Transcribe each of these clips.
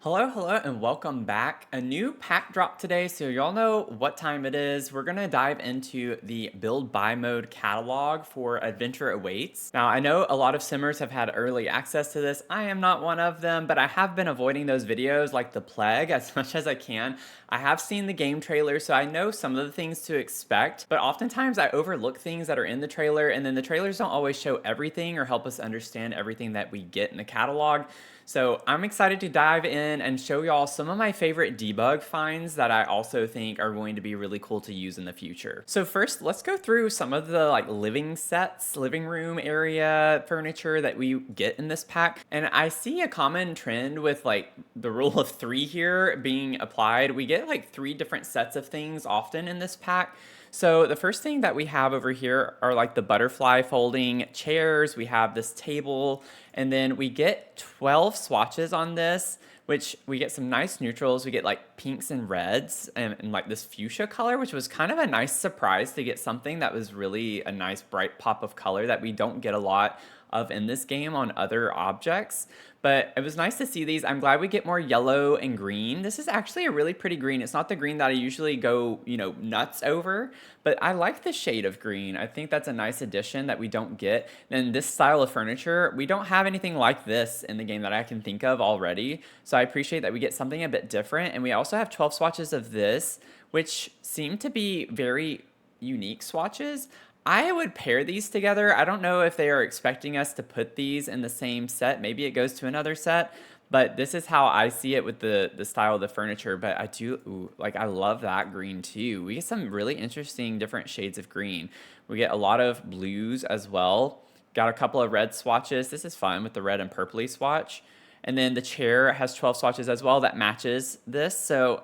Hello, and welcome back. A new pack drop today, so y'all know what time it is. We're gonna dive into the build buy mode catalog for Adventure Awaits. Now, I know a lot of simmers have had early access to this. I am not one of them, but I have been avoiding those videos like the plague as much as I can. I have seen the game trailer, so I know some of the things to expect, but oftentimes I overlook things that are in the trailer, and then the trailers don't always show everything or help us understand everything that we get in the catalog. So I'm excited to dive in and show y'all some of my favorite debug finds that I also think are going to be really cool to use in the future. So first, let's go through some of the living sets, living room area furniture that we get in this pack. And I see a common trend with the rule of three here being applied. We get like three different sets of things often in this pack. So the first thing that we have over here are like the butterfly folding chairs. We have this table, and then we get 12 swatches on this, which we get some nice neutrals. We get like pinks and reds and like this fuchsia color, which was kind of a nice surprise to get something that was really a nice bright pop of color that we don't get a lot of in this game on other objects. But it was nice to see these. I'm glad we get more yellow and green. This is actually a really pretty green. It's not the green that I usually go, nuts over, but I like the shade of green. I think that's a nice addition that we don't get. And this style of furniture, we don't have anything like this in the game that I can think of already. So I appreciate that we get something a bit different. And we also have 12 swatches of this, which seem to be very unique swatches. I would pair these together. I don't know if they are expecting us to put these in the same set. Maybe it goes to another set, but this is how I see it with the style of the furniture. But I love that green too. We get some really interesting different shades of green. We get a lot of blues as well. Got a couple of red swatches. This is fun with the red and purpley swatch. And then the chair has 12 swatches as well that matches this. So,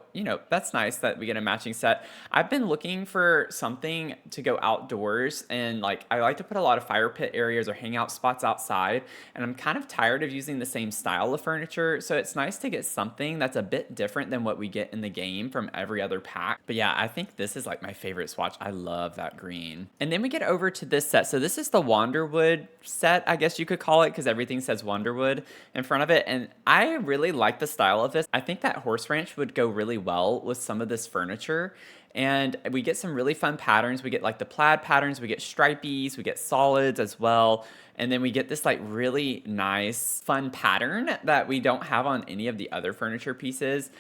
that's nice that we get a matching set. I've been looking for something to go outdoors, and I like to put a lot of fire pit areas or hangout spots outside, and I'm kind of tired of using the same style of furniture. So it's nice to get something that's a bit different than what we get in the game from every other pack. But yeah, I think this is like my favorite swatch. I love that green. And then we get over to this set. So this is the Wanderwood set, I guess you could call it, because everything says Wanderwood in front of it. And I really like the style of this. I think that horse ranch would go really well with some of this furniture. And we get some really fun patterns. We get like the plaid patterns, we get stripies, we get solids as well. And then we get this like really nice fun pattern that we don't have on any of the other furniture pieces.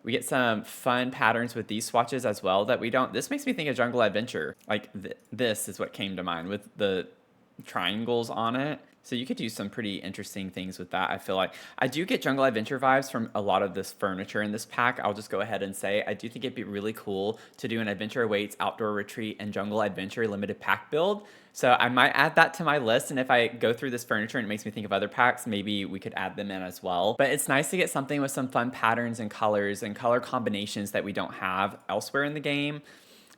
We get some fun patterns with these swatches as well that we don't. This makes me think of Jungle Adventure. This is what came to mind with the triangles on it. So you could do some pretty interesting things with that. I feel like I do get Jungle Adventure vibes from a lot of this furniture in this pack. I'll just go ahead and say I do think it'd be really cool to do an Adventure Awaits Outdoor Retreat and Jungle Adventure limited pack build. So I might add that to my list, and if I go through this furniture and it makes me think of other packs, maybe we could add them in as well. But it's nice to get something with some fun patterns and color combinations that we don't have elsewhere in the game.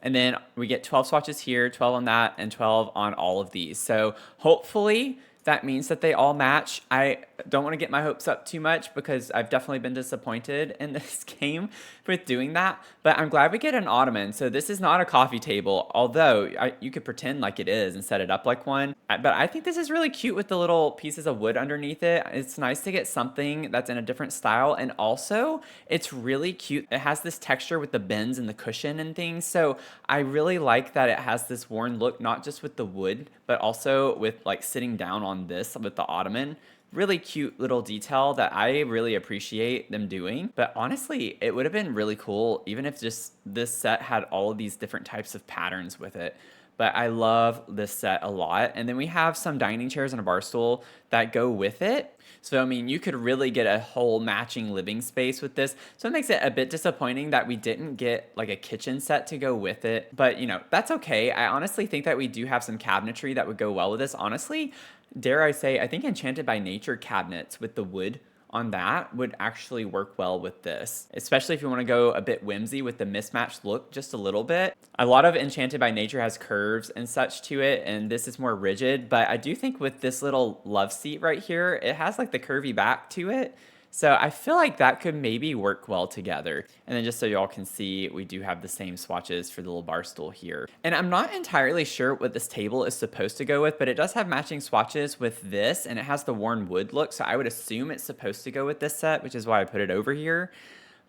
And then we get 12 swatches here, 12 on that, and 12 on all of these. So hopefully that means that they all match. I don't want to get my hopes up too much because I've definitely been disappointed in this game with doing that. But I'm glad we get an ottoman. So this is not a coffee table, although you could pretend like it is and set it up like one. But I think this is really cute with the little pieces of wood underneath it. It's nice to get something that's in a different style. And also, it's really cute. It has this texture with the bends and the cushion and things. So I really like that it has this worn look, not just with the wood, but also with sitting down on this with the ottoman. Really cute little detail that I really appreciate them doing. But honestly, it would have been really cool even if just this set had all of these different types of patterns with it. But I love this set a lot. And then we have some dining chairs and a bar stool that go with it. So, I mean, you could really get a whole matching living space with this. So it makes it a bit disappointing that we didn't get like a kitchen set to go with it. But, that's okay. I honestly think that we do have some cabinetry that would go well with this. Honestly, dare I say, I think Enchanted by Nature cabinets with the wood on that would actually work well with this, especially if you want to go a bit whimsy with the mismatched look just a little bit. A lot of Enchanted by Nature has curves and such to it, and this is more rigid, but I do think with this little love seat right here, it has like the curvy back to it. So I feel like that could maybe work well together. And then just so y'all can see, we do have the same swatches for the little bar stool here. And I'm not entirely sure what this table is supposed to go with, but it does have matching swatches with this, and it has the worn wood look. So I would assume it's supposed to go with this set, which is why I put it over here.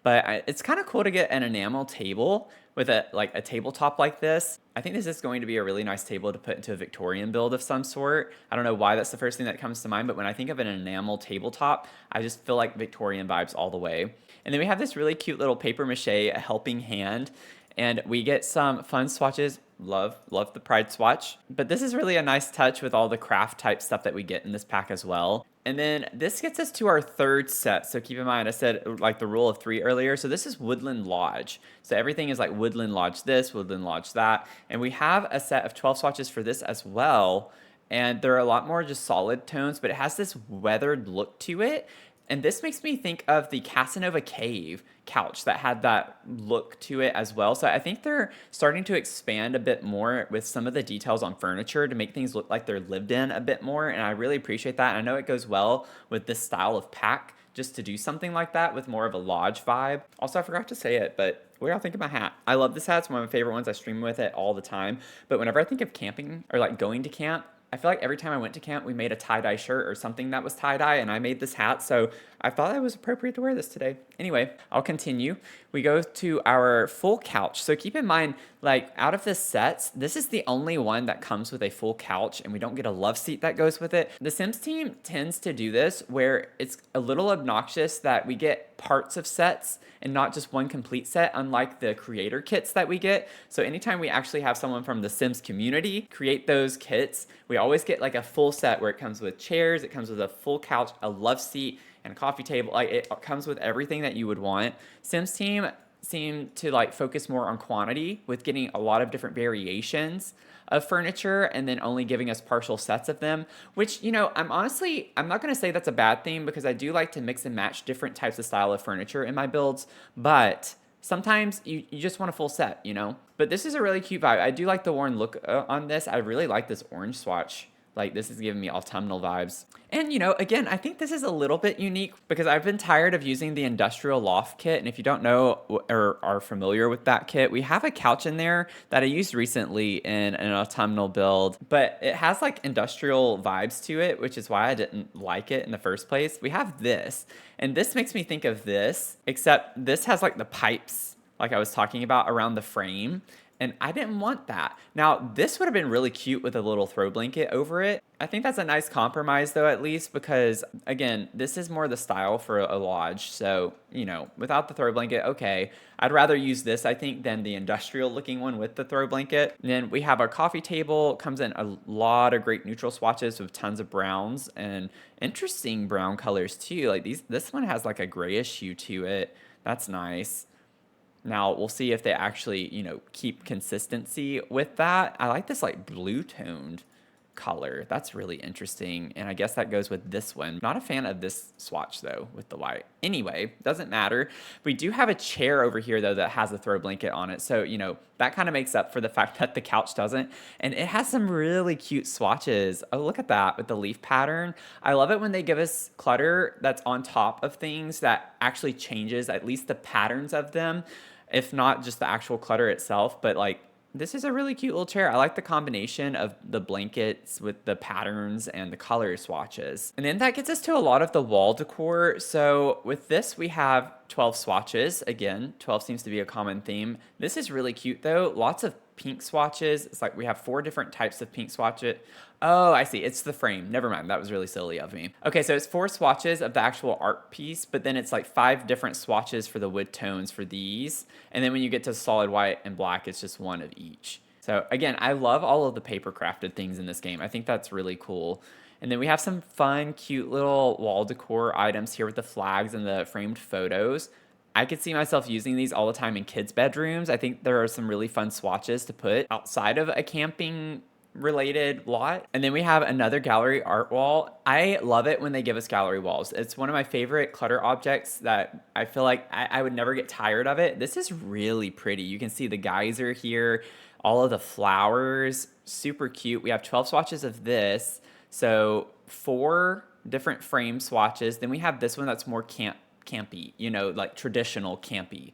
But it's kind of cool to get an enamel table with a tabletop like this. I think this is going to be a really nice table to put into a Victorian build of some sort. I don't know why that's the first thing that comes to mind, but when I think of an enamel tabletop, I just feel like Victorian vibes all the way. And then we have this really cute little paper mache helping hand, and we get some fun swatches. Love the Pride swatch. But this is really a nice touch with all the craft type stuff that we get in this pack as well. And then this gets us to our third set. So keep in mind, I said like the rule of 3 earlier. So this is Woodland Lodge. So everything is like Woodland Lodge this, Woodland Lodge that. And we have a set of 12 swatches for this as well. And there are a lot more just solid tones, but it has this weathered look to it. And this makes me think of the Casanova Cave couch that had that look to it as well. So I think they're starting to expand a bit more with some of the details on furniture to make things look like they're lived in a bit more. And I really appreciate that. And I know it goes well with this style of pack just to do something like that with more of a lodge vibe. Also, I forgot to say it, but what do y'all think of my hat? I love this hat. It's one of my favorite ones. I stream with it all the time. But whenever I think of camping or like going to camp, I feel like every time I went to camp, we made a tie-dye shirt or something that was tie-dye, and I made this hat, so I thought it was appropriate to wear this today. Anyway, I'll continue. We go to our full couch. So keep in mind, like, out of the sets, this is the only one that comes with a full couch, and we don't get a love seat that goes with it. The Sims team tends to do this, where it's a little obnoxious that we get parts of sets and not just one complete set, unlike the creator kits that we get. So anytime we actually have someone from the Sims community create those kits, we always get like a full set where it comes with chairs, it comes with a full couch, a love seat, and a coffee table. Like, it comes with everything that you would want. Sims team seem to like focus more on quantity with getting a lot of different variations of furniture and then only giving us partial sets of them, which, you know, I'm not going to say that's a bad thing, because I do like to mix and match different types of style of furniture in my builds, but sometimes you just want a full set, you know? But this is a really cute vibe. I do like the worn look on this. I really like this orange swatch. Like, this is giving me autumnal vibes. And, you know, again, I think this is a little bit unique because I've been tired of using the Industrial Loft kit. And if you don't know or are familiar with that kit, we have a couch in there that I used recently in an autumnal build, but it has like industrial vibes to it, which is why I didn't like it in the first place. We have this, and this makes me think of this, except this has like the pipes, like I was talking about, around the frame. And I didn't want that. Now, this would have been really cute with a little throw blanket over it. I think that's a nice compromise, though, at least, because, again, this is more the style for a lodge. So, you know, without the throw blanket, okay. I'd rather use this, I think, than the industrial-looking one with the throw blanket. And then we have our coffee table. Comes in a lot of great neutral swatches with tons of browns and interesting brown colors, too. Like, this one has, like, a grayish hue to it. That's nice. Now, we'll see if they actually, you know, keep consistency with that. I like this, like, blue-toned color. That's really interesting, and I guess that goes with this one. Not a fan of this swatch, though, with the white. Anyway, doesn't matter. We do have a chair over here, though, that has a throw blanket on it, so, you know, that kind of makes up for the fact that the couch doesn't, and it has some really cute swatches. Oh, look at that with the leaf pattern. I love it when they give us clutter that's on top of things that actually changes at least the patterns of them, if not just the actual clutter itself. But like, this is a really cute little chair. I like the combination of the blankets with the patterns and the color swatches. And then that gets us to a lot of the wall decor. So with this, we have 12 swatches. Again, 12 seems to be a common theme. This is really cute though. Lots of pink swatches. It's like we have 4 different types of pink swatches. Oh, I see. It's the frame. Never mind. That was really silly of me. Okay, so it's 4 swatches of the actual art piece, but then it's like 5 different swatches for the wood tones for these. And then when you get to solid white and black, it's just 1 of each. So again, I love all of the paper crafted things in this game. I think that's really cool. And then we have some fun, cute little wall decor items here with the flags and the framed photos. I could see myself using these all the time in kids' bedrooms. I think there are some really fun swatches to put outside of a camping related lot. And then we have another gallery art wall. I love it when they give us gallery walls. It's one of my favorite clutter objects that I feel like I would never get tired of it. This is really pretty. You can see the geyser here, all of the flowers, super cute. We have 12 swatches of this. So 4 different frame swatches. Then we have this one that's more campy, you know, like traditional campy.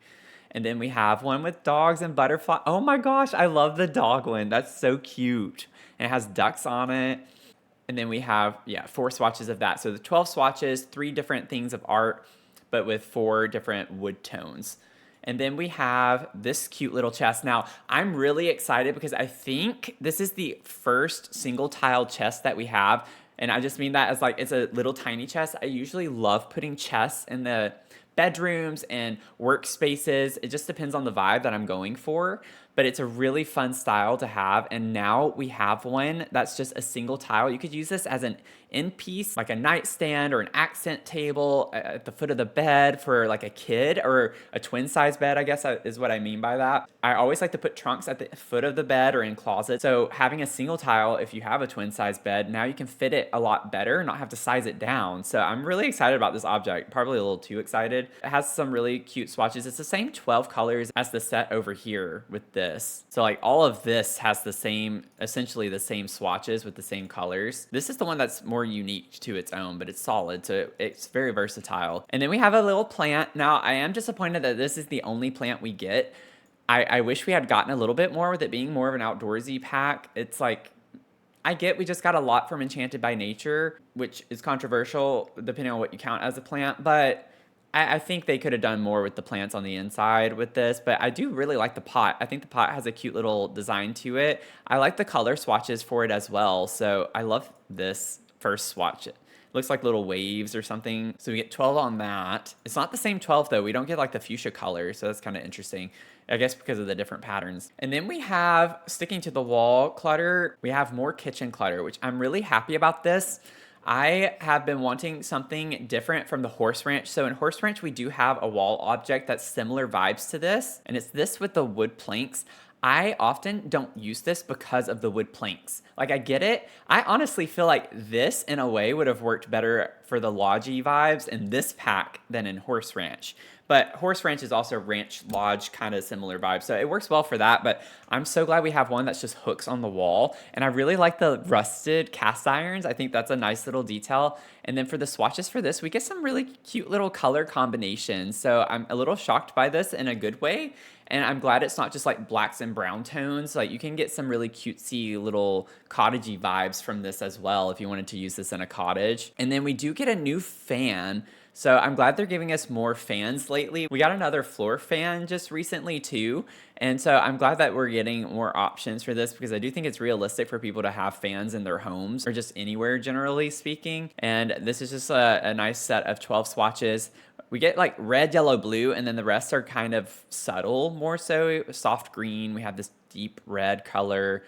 And then we have one with dogs and butterfly. Oh my gosh, I love the dog one. That's so cute. And it has ducks on it. And then we have, yeah, 4 swatches of that. So the 12 swatches, 3 different things of art, but with 4 different wood tones. And then we have this cute little chest. Now, I'm really excited because I think this is the first single tile chest that we have. And I just mean that as like, it's a little tiny chest. I usually love putting chests in the bedrooms and workspaces. It just depends on the vibe that I'm going for, but it's a really fun style to have. And now we have one that's just a single tile. You could use this as an end piece, like a nightstand or an accent table at the foot of the bed for like a kid, or a twin size bed, I guess is what I mean by that. I always like to put trunks at the foot of the bed or in closets. So having a single tile, if you have a twin size bed, now you can fit it a lot better, not have to size it down. So I'm really excited about this object, probably a little too excited. It has some really cute swatches. It's the same 12 colors as the set over here with this. So like all of this has the same, essentially the same swatches with the same colors. This is the one that's more unique to its own, but it's solid, so it's very versatile. And then we have a little plant. Now, I am disappointed that this is the only plant we get. I wish we had gotten a little bit more with it being more of an outdoorsy pack. It's like, I get we just got a lot from Enchanted by Nature, which is controversial depending on what you count as a plant, but I think they could have done more with the plants on the inside with this, but I do really like the pot. I think the pot has a cute little design to it. I like the color swatches for it as well, so I love this first swatch. It looks like little waves or something, so we get 12 on that. It's not the same 12 though. We don't get like the fuchsia color, so that's kind of interesting, I guess because of the different patterns. And then we have, sticking to the wall clutter, we have more kitchen clutter, which I'm really happy about this. I have been wanting something different from the Horse Ranch. So in Horse Ranch, we do have a wall object that's similar vibes to this, and it's this with the wood planks. I often don't use this because of the wood planks. Like, I get it. I honestly feel like this, in a way, would have worked better for the lodgy vibes in this pack than in Horse Ranch. But Horse Ranch is also ranch lodge, kind of similar vibes. So it works well for that, but I'm so glad we have one that's just hooks on the wall. And I really like the rusted cast irons. I think that's a nice little detail. And then for the swatches for this, we get some really cute little color combinations. So I'm a little shocked by this in a good way. And I'm glad it's not just like blacks and brown tones. Like, you can get some really cutesy little cottagey vibes from this as well if you wanted to use this in a cottage. And then we do get a new fan. So I'm glad they're giving us more fans lately. We got another floor fan just recently too. And so I'm glad that we're getting more options for this, because I do think it's realistic for people to have fans in their homes or just anywhere, generally speaking. And this is just a nice set of 12 swatches. We get like red, yellow, blue, and then the rest are kind of subtle, more so soft green. We have this deep red color,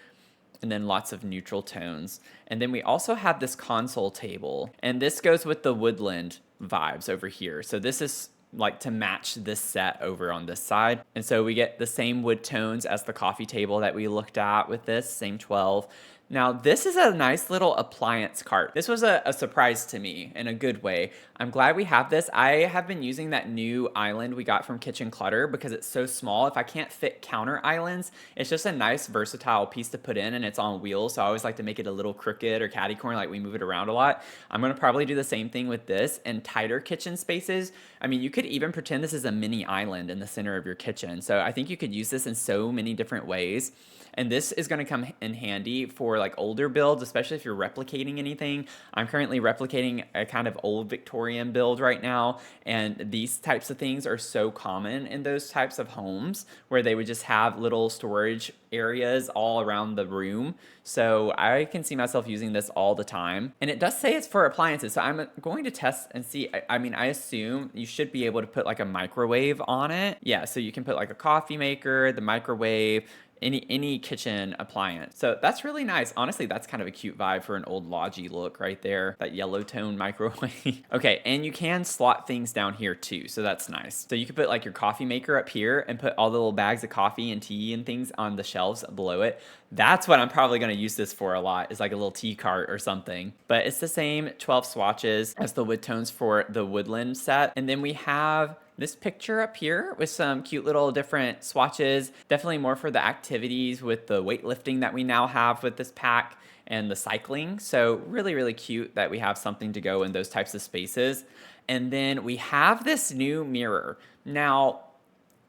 and then lots of neutral tones. And then we also have this console table, and this goes with the woodland vibes over here. So this is like to match this set over on this side. And so we get the same wood tones as the coffee table that we looked at with this, same 12. Now, this is a nice little appliance cart. This was a surprise to me in a good way. I'm glad we have this. I have been using that new island we got from Kitchen Clutter because it's so small. If I can't fit counter islands, it's just a nice versatile piece to put in, and it's on wheels. So I always like to make it a little crooked or catty corner, like we move it around a lot. I'm gonna probably do the same thing with this and tighter kitchen spaces. I mean, you could even pretend this is a mini island in the center of your kitchen. So I think you could use this in so many different ways. And this is going to come in handy for like older builds, especially if you're replicating anything. I'm currently replicating a kind of old Victorian build right now, and these types of things are so common in those types of homes where they would just have little storage areas all around the room. So I can see myself using this all the time. And it does say it's for appliances, so I'm going to test and see. I mean, I assume you should be able to put like a microwave on it. Yeah, so you can put like a coffee maker, the microwave, any kitchen appliance. So that's really nice. Honestly, that's kind of a cute vibe for an old lodgy look right there. That yellow tone microwave. Okay, and you can slot things down here too, so that's nice. So you could put like your coffee maker up here and put all the little bags of coffee and tea and things on the shelves below it. That's what I'm probably gonna use this for a lot, is like a little tea cart or something. But it's the same 12 swatches as the wood tones for the woodland set. And then we have this picture up here with some cute little different swatches, definitely more for the activities with the weightlifting that we now have with this pack. and the cycling. So really, really cute that we have something to go in those types of spaces. And then we have this new mirror. Now,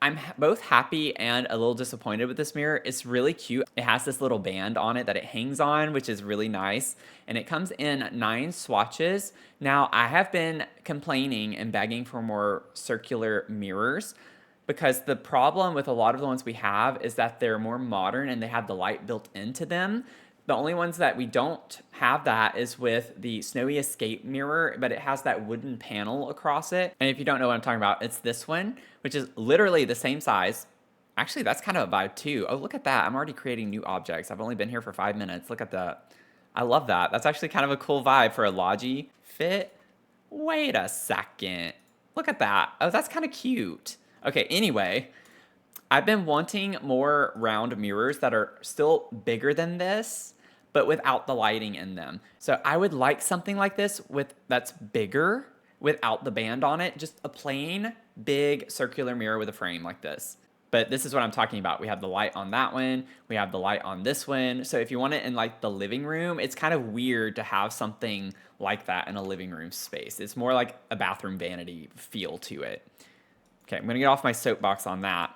I'm both happy and a little disappointed with this mirror. It's really cute. It has this little band on it that it hangs on, which is really nice. And it comes in 9 swatches. Now, I have been complaining and begging for more circular mirrors because the problem with a lot of the ones we have is that they're more modern and they have the light built into them. The only ones that we don't have that is with the Snowy Escape mirror, but it has that wooden panel across it. And if you don't know what I'm talking about, it's this one, which is literally the same size. Actually, that's kind of a vibe too. Oh, look at that. I'm already creating new objects. I've only been here for 5 minutes. Look at that. I love that. That's actually kind of a cool vibe for a Logi fit. Wait a second. Look at that. Oh, that's kind of cute. Okay, anyway, I've been wanting more round mirrors that are still bigger than this, but without the lighting in them. So I would like something like this that's bigger without the band on it, just a plain big circular mirror with a frame like this. But this is what I'm talking about. We have the light on that one. We have the light on this one. So if you want it in like the living room, it's kind of weird to have something like that in a living room space. It's more like a bathroom vanity feel to it. Okay, I'm gonna get off my soapbox on that.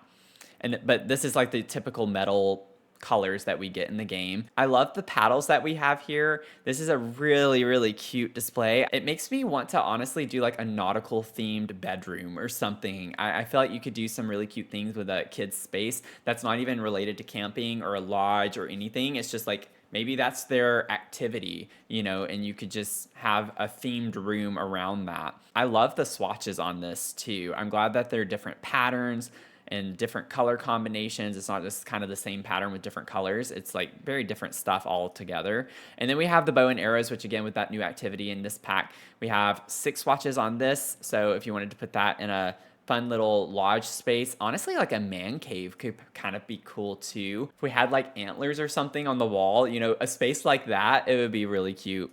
But this is like the typical metal colors that we get in the game. I love the paddles that we have here. This is a really, really cute display. It makes me want to honestly do like a nautical themed bedroom or something. I feel like you could do some really cute things with a kid's space that's not even related to camping or a lodge or anything. It's just like maybe that's their activity, you know, and you could just have a themed room around that. I love the swatches on this too. I'm glad that they're different patterns and different color combinations. It's not just kind of the same pattern with different colors. It's like very different stuff all together. And then we have the bow and arrows, which again, with that new activity in this pack, we have 6 swatches on this. So if you wanted to put that in a fun little lodge space, honestly, like a man cave could kind of be cool too. If we had like antlers or something on the wall, you know, a space like that, it would be really cute.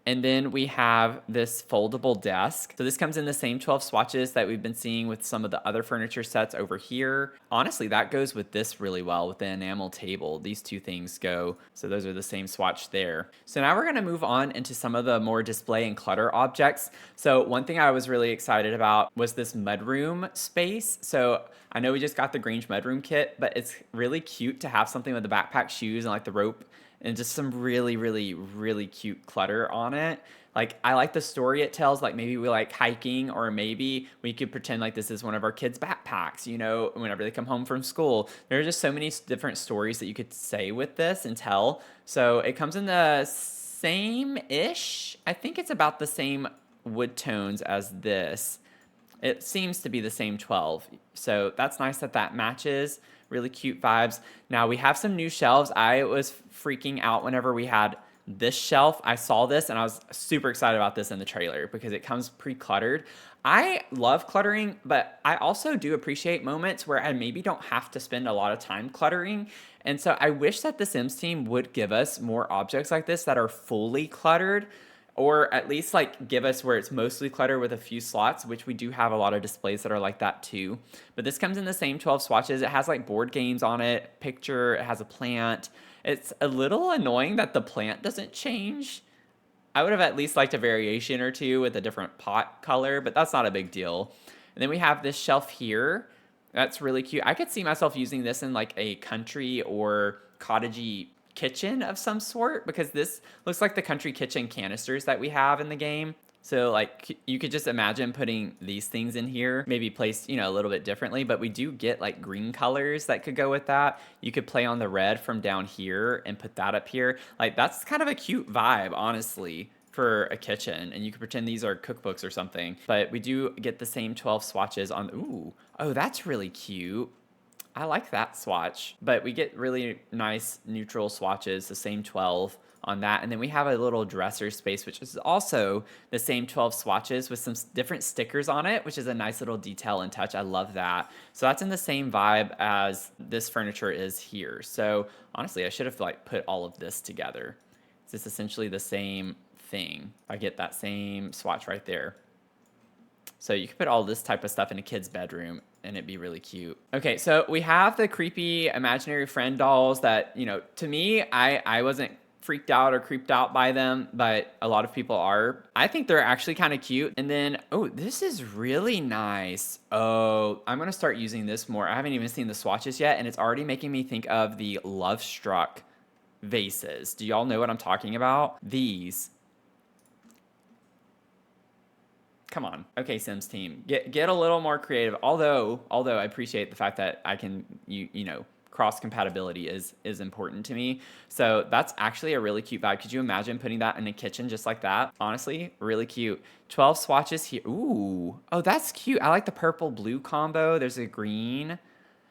And then we have this foldable desk. So this comes in the same 12 swatches that we've been seeing with some of the other furniture sets over here. Honestly, that goes with this really well with the enamel table. These two things go. So those are the same swatch there. So now we're gonna move on into some of the more display and clutter objects. So one thing I was really excited about was this mudroom space. So I know we just got the Grange mudroom kit, but it's really cute to have something with the backpack shoes and like the rope and just some really, really, really cute clutter on it. Like, I like the story it tells. Like, maybe we like hiking, or maybe we could pretend like this is one of our kids' backpacks, you know, whenever they come home from school. There are just so many different stories that you could say with this and tell. So it comes in the same-ish. I think it's about the same wood tones as this. It seems to be the same 12. So that's nice that that matches. Really cute vibes. Now we have some new shelves. I was freaking out whenever we had this shelf. I saw this and I was super excited about this in the trailer because it comes pre-cluttered. I love cluttering, but I also do appreciate moments where I maybe don't have to spend a lot of time cluttering. And so I wish that the Sims team would give us more objects like this that are fully cluttered, or at least like give us where it's mostly cluttered with a few slots, which we do have a lot of displays that are like that too. But this comes in the same 12 swatches. It has like board games on it, picture, it has a plant. It's a little annoying that the plant doesn't change. I would have at least liked a variation or two with a different pot color, but that's not a big deal. And then we have this shelf here. That's really cute. I could see myself using this in like a country or cottagey kitchen of some sort, because this looks like the country kitchen canisters that we have in the game. So like you could just imagine putting these things in here, maybe placed, you know, a little bit differently, but we do get like green colors that could go with that. You could play on the red from down here and put that up here. Like that's kind of a cute vibe, honestly, for a kitchen, and you could pretend these are cookbooks or something. But we do get the same 12 swatches on, ooh, oh, that's really cute. I like that swatch, but we get really nice neutral swatches, the same 12 on that. And then we have a little dresser space, which is also the same 12 swatches with some different stickers on it, which is a nice little detail and touch. I love that. So that's in the same vibe as this furniture is here. So honestly, I should have like put all of this together. It's essentially the same thing. I get that same swatch right there. So you could put all this type of stuff in a kid's bedroom and it'd be really cute. Okay, so we have the creepy imaginary friend dolls that, you know, to me, I wasn't freaked out or creeped out by them, but a lot of people are. I think they're actually kind of cute. And then, oh, this is really nice. Oh, I'm going to start using this more. I haven't even seen the swatches yet, and it's already making me think of the Love Struck vases. Do y'all know what I'm talking about? These. Come on. Okay, Sims team. Get a little more creative. Although I appreciate the fact that I can you know, cross compatibility is important to me. So that's actually a really cute vibe. Could you imagine putting that in a kitchen just like that? Honestly, really cute. 12 swatches here. Ooh. Oh, that's cute. I like the purple blue combo. There's a green.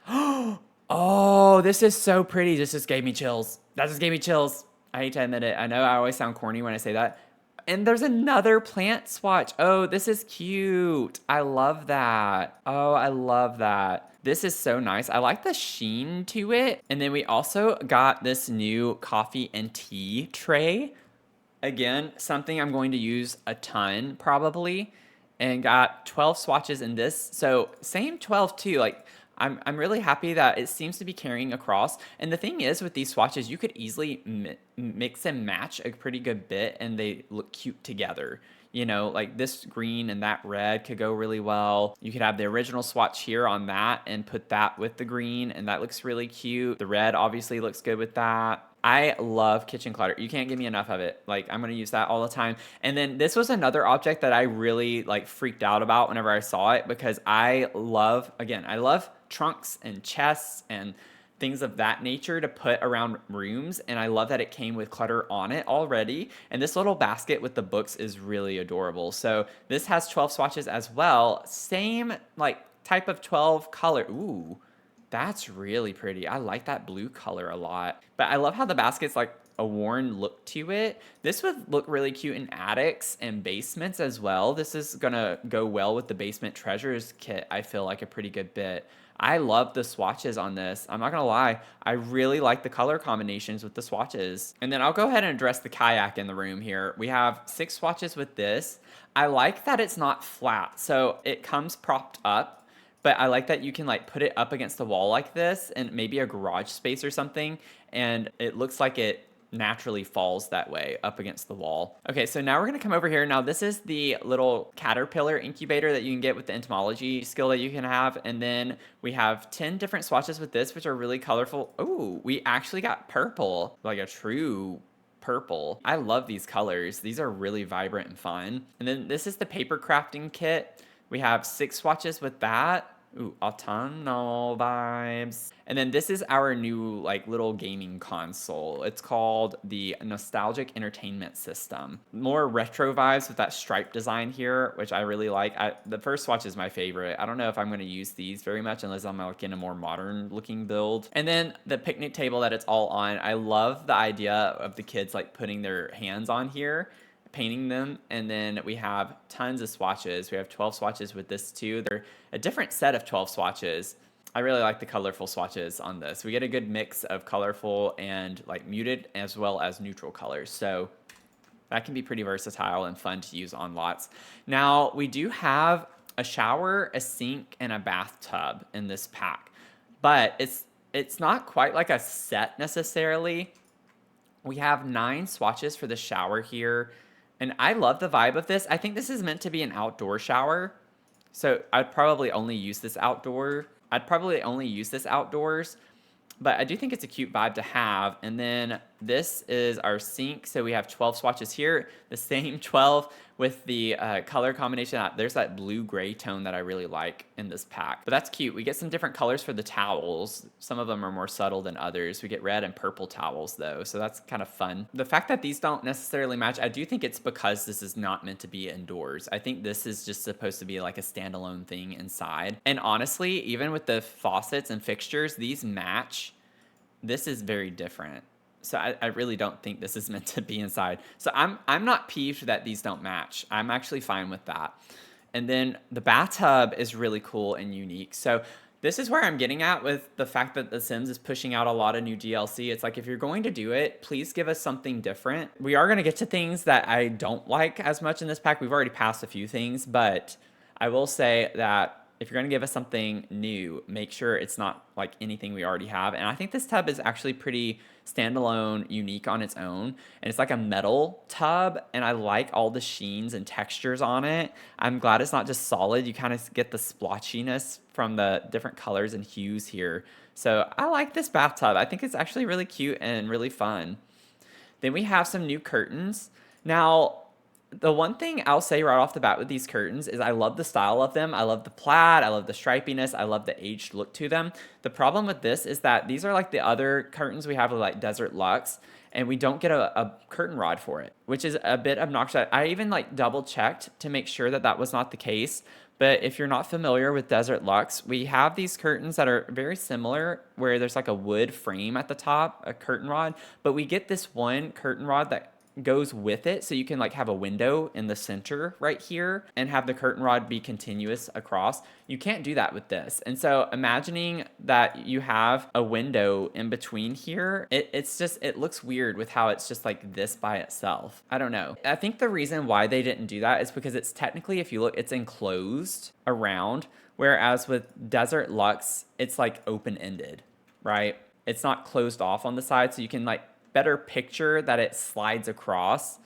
Oh, this is so pretty. This just gave me chills. That just gave me chills. I hate to admit it. I know I always sound corny when I say that. And there's another plant swatch. Oh, this is cute. I love that. Oh, I love that. This is so nice. I like the sheen to it. And then we also got this new coffee and tea tray. Again, something I'm going to use a ton probably. And got 12 swatches in this. So same 12 too. Like, I'm really happy that it seems to be carrying across. And the thing is with these swatches, you could easily mix and match a pretty good bit and they look cute together. You know, like this green and that red could go really well. You could have the original swatch here on that and put that with the green, and that looks really cute. The red obviously looks good with that. I love kitchen clutter. You can't give me enough of it. Like, I'm going to use that all the time. And then this was another object that I really like freaked out about whenever I saw it, because I love trunks and chests and things of that nature to put around rooms, and I love that it came with clutter on it already. And this little basket with the books is really adorable. So this has 12 swatches as well. Same like type of 12 color. Ooh, that's really pretty. I like that blue color a lot. But I love how the basket's like a worn look to it. This would look really cute in attics and basements as well. This is gonna go well with the basement treasures kit, I feel like, a pretty good bit. I love the swatches on this. I'm not gonna lie, I really like the color combinations with the swatches. And then I'll go ahead and address the kayak in the room here. We have 6 swatches with this. I like that it's not flat, so it comes propped up, but I like that you can like put it up against the wall like this and maybe a garage space or something, and it looks like it naturally falls that way up against the wall. Okay, so now we're gonna come over here. Now this is the little caterpillar incubator that you can get with the entomology skill that you can have. And then we have 10 different swatches with this, which are really colorful. Oh, we actually got purple, like a true purple. I love these colors. These are really vibrant and fun. And then this is the paper crafting kit. We have 6 swatches with that. Ooh, autumnal vibes. And then this is our new like little gaming console. It's called the Nostalgic Entertainment System. More retro vibes with that stripe design here, which I really like. The first swatch is my favorite. I don't know if I'm going to use these very much unless I'm like in a more modern looking build. And then the picnic table that it's all on. I love the idea of the kids like putting their hands on here, painting them. And then we have tons of swatches. We have 12 swatches with this too. They're a different set of 12 swatches. I really like the colorful swatches on this. We get a good mix of colorful and like muted as well as neutral colors. So that can be pretty versatile and fun to use on lots. Now we do have a shower, a sink, and a bathtub in this pack, but it's not quite like a set necessarily. We have 9 swatches for the shower here. And I love the vibe of this. I think this is meant to be an outdoor shower. So I'd probably only use this outdoors. But I do think it's a cute vibe to have. And then this is our sink. So we have 12 swatches here, the same 12 with the color combination. There's that blue-gray tone that I really like in this pack. But that's cute. We get some different colors for the towels. Some of them are more subtle than others. We get red and purple towels, though. So that's kind of fun. The fact that these don't necessarily match, I do think it's because this is not meant to be indoors. I think this is just supposed to be like a standalone thing inside. And honestly, even with the faucets and fixtures, these match. This is very different. So I really don't think this is meant to be inside. So I'm not peeved that these don't match. I'm actually fine with that. And then the bathtub is really cool and unique. So this is where I'm getting at with the fact that The Sims is pushing out a lot of new DLC. It's like, if you're going to do it, please give us something different. We are going to get to things that I don't like as much in this pack. We've already passed a few things, but I will say that if you're going to give us something new, make sure it's not like anything we already have. And I think this tub is actually pretty standalone, unique on its own. And it's like a metal tub, and I like all the sheens and textures on it. I'm glad it's not just solid. You kind of get the splotchiness from the different colors and hues here. So I like this bathtub. I think it's actually really cute and really fun. Then we have some new curtains. Now, the one thing I'll say right off the bat with these curtains is I love the style of them. I love the plaid. I love the stripiness. I love the aged look to them. The problem with this is that these are like the other curtains we have with like Desert Luxe, and we don't get a curtain rod for it, which is a bit obnoxious. I even like double checked to make sure that that was not the case. But if you're not familiar with Desert Luxe, we have these curtains that are very similar where there's like a wood frame at the top, a curtain rod, but we get this one curtain rod that goes with it, so you can like have a window in the center right here and have the curtain rod be continuous across. You can't do that with this. And so imagining that you have a window in between here, it looks weird with how it's just like this by itself. I don't know. I think the reason why they didn't do that is because it's technically, if you look, it's enclosed around, whereas with Desert Luxe, it's like open-ended, right? It's not closed off on the side, so you can like better picture that it slides across.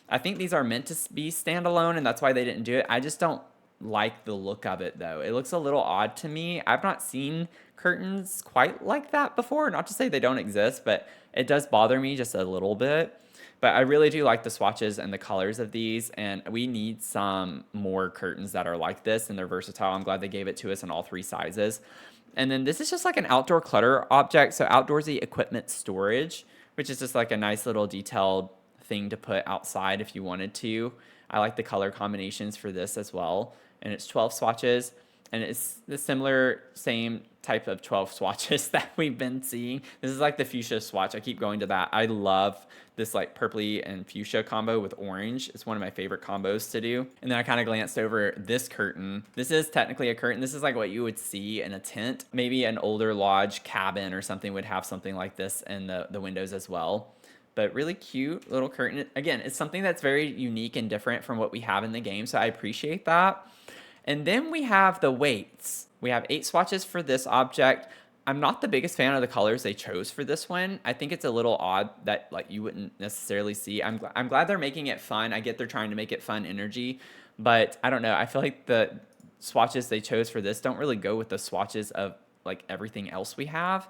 I think these are meant to be standalone, and that's why they didn't do it. I just don't like the look of it, though. It looks a little odd to me. I've not seen curtains quite like that before. Not to say they don't exist, but it does bother me just a little bit. But I really do like the swatches and the colors of these, and we need some more curtains that are like this, and they're versatile. I'm glad they gave it to us in all 3 sizes. And then this is just like an outdoor clutter object, so outdoorsy equipment storage, which is just like a nice little detailed thing to put outside if you wanted to. I like the color combinations for this as well. And it's 12 swatches, and it's the same type of 12 swatches that we've been seeing. This is like the fuchsia swatch. I keep going to that. I love this like purpley and fuchsia combo with orange. It's one of my favorite combos to do. And then I kind of glanced over this curtain. This is technically a curtain. This is like what you would see in a tent. Maybe an older lodge cabin or something would have something like this in the windows as well. But really cute little curtain. Again, it's something that's very unique and different from what we have in the game, so I appreciate that. And then we have the weights. We have 8 swatches for this object. I'm not the biggest fan of the colors they chose for this one. I think it's a little odd that like you wouldn't necessarily see. I'm glad they're making it fun. I get they're trying to make it fun energy, but I don't know. I feel like the swatches they chose for this don't really go with the swatches of like everything else we have.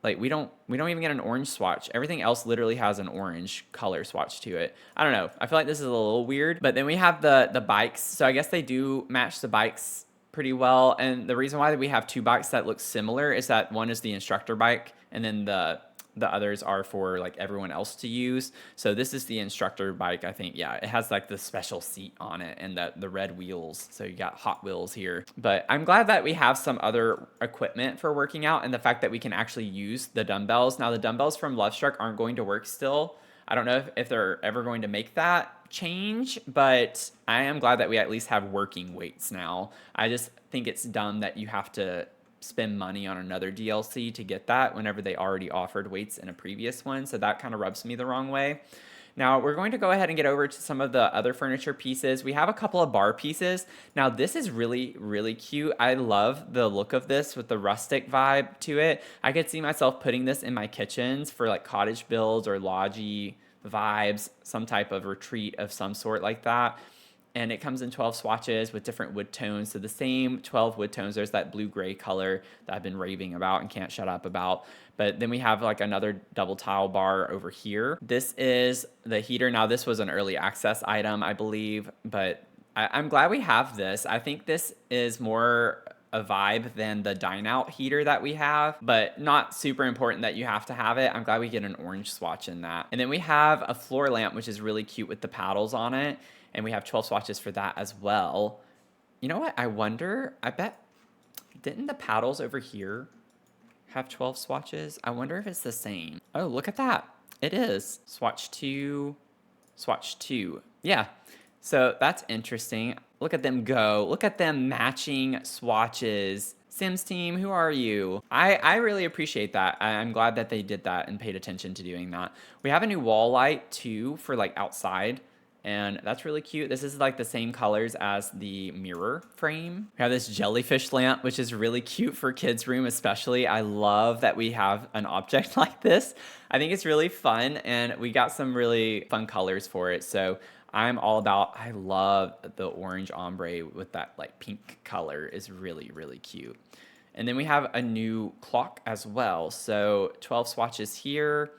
Like we don't even get an orange swatch. Everything else literally has an orange color swatch to it. I don't know. I feel like this is a little weird. But then we have the bikes. So I guess they do match the bikes pretty well. And the reason why we have 2 bikes that look similar is that one is the instructor bike, and then the others are for like everyone else to use. So this is the instructor bike. I think, yeah, it has like the special seat on it and the red wheels. So you got Hot Wheels here. But I'm glad that we have some other equipment for working out, and the fact that we can actually use the dumbbells. Now the dumbbells from Lovestruck aren't going to work still. I don't know if they're ever going to make that change, but I am glad that we at least have working weights now. I just think it's dumb that you have to spend money on another DLC to get that whenever they already offered weights in a previous one. So that kind of rubs me the wrong way. Now we're going to go ahead and get over to some of the other furniture pieces. We have a couple of bar pieces. Now this is really, really cute. I love the look of this with the rustic vibe to it. I could see myself putting this in my kitchens for like cottage builds or lodgy vibes, some type of retreat of some sort like that. And it comes in 12 swatches with different wood tones. So the same 12 wood tones. There's that blue-gray color that I've been raving about and can't shut up about. But then we have like another double tile bar over here. This is the heater. Now this was an early access item, I believe, but I'm glad we have this. I think this is more a vibe than the dine out heater that we have, but not super important that you have to have it. I'm glad we get an orange swatch in that. And then we have a floor lamp, which is really cute with the paddles on it. And we have 12 swatches for that as well. You know what? I wonder, I bet, didn't the paddles over here have 12 swatches? I wonder if it's the same. Oh, look at that. It is. Swatch 2, swatch 2. Yeah. So that's interesting. Look at them go. Look at them matching swatches. Sims team, who are you? I really appreciate that. I'm glad that they did that and paid attention to doing that. We have a new wall light too for like outside. and that's really cute. This is like the same colors as the mirror frame. We have this jellyfish lamp, which is really cute for kids' room especially. I love that we have an object like this. I think it's really fun, and we got some really fun colors for it. So I'm all about, I love the orange ombre with that like pink color is really, really cute. And then we have a new clock as well. So 12 swatches here.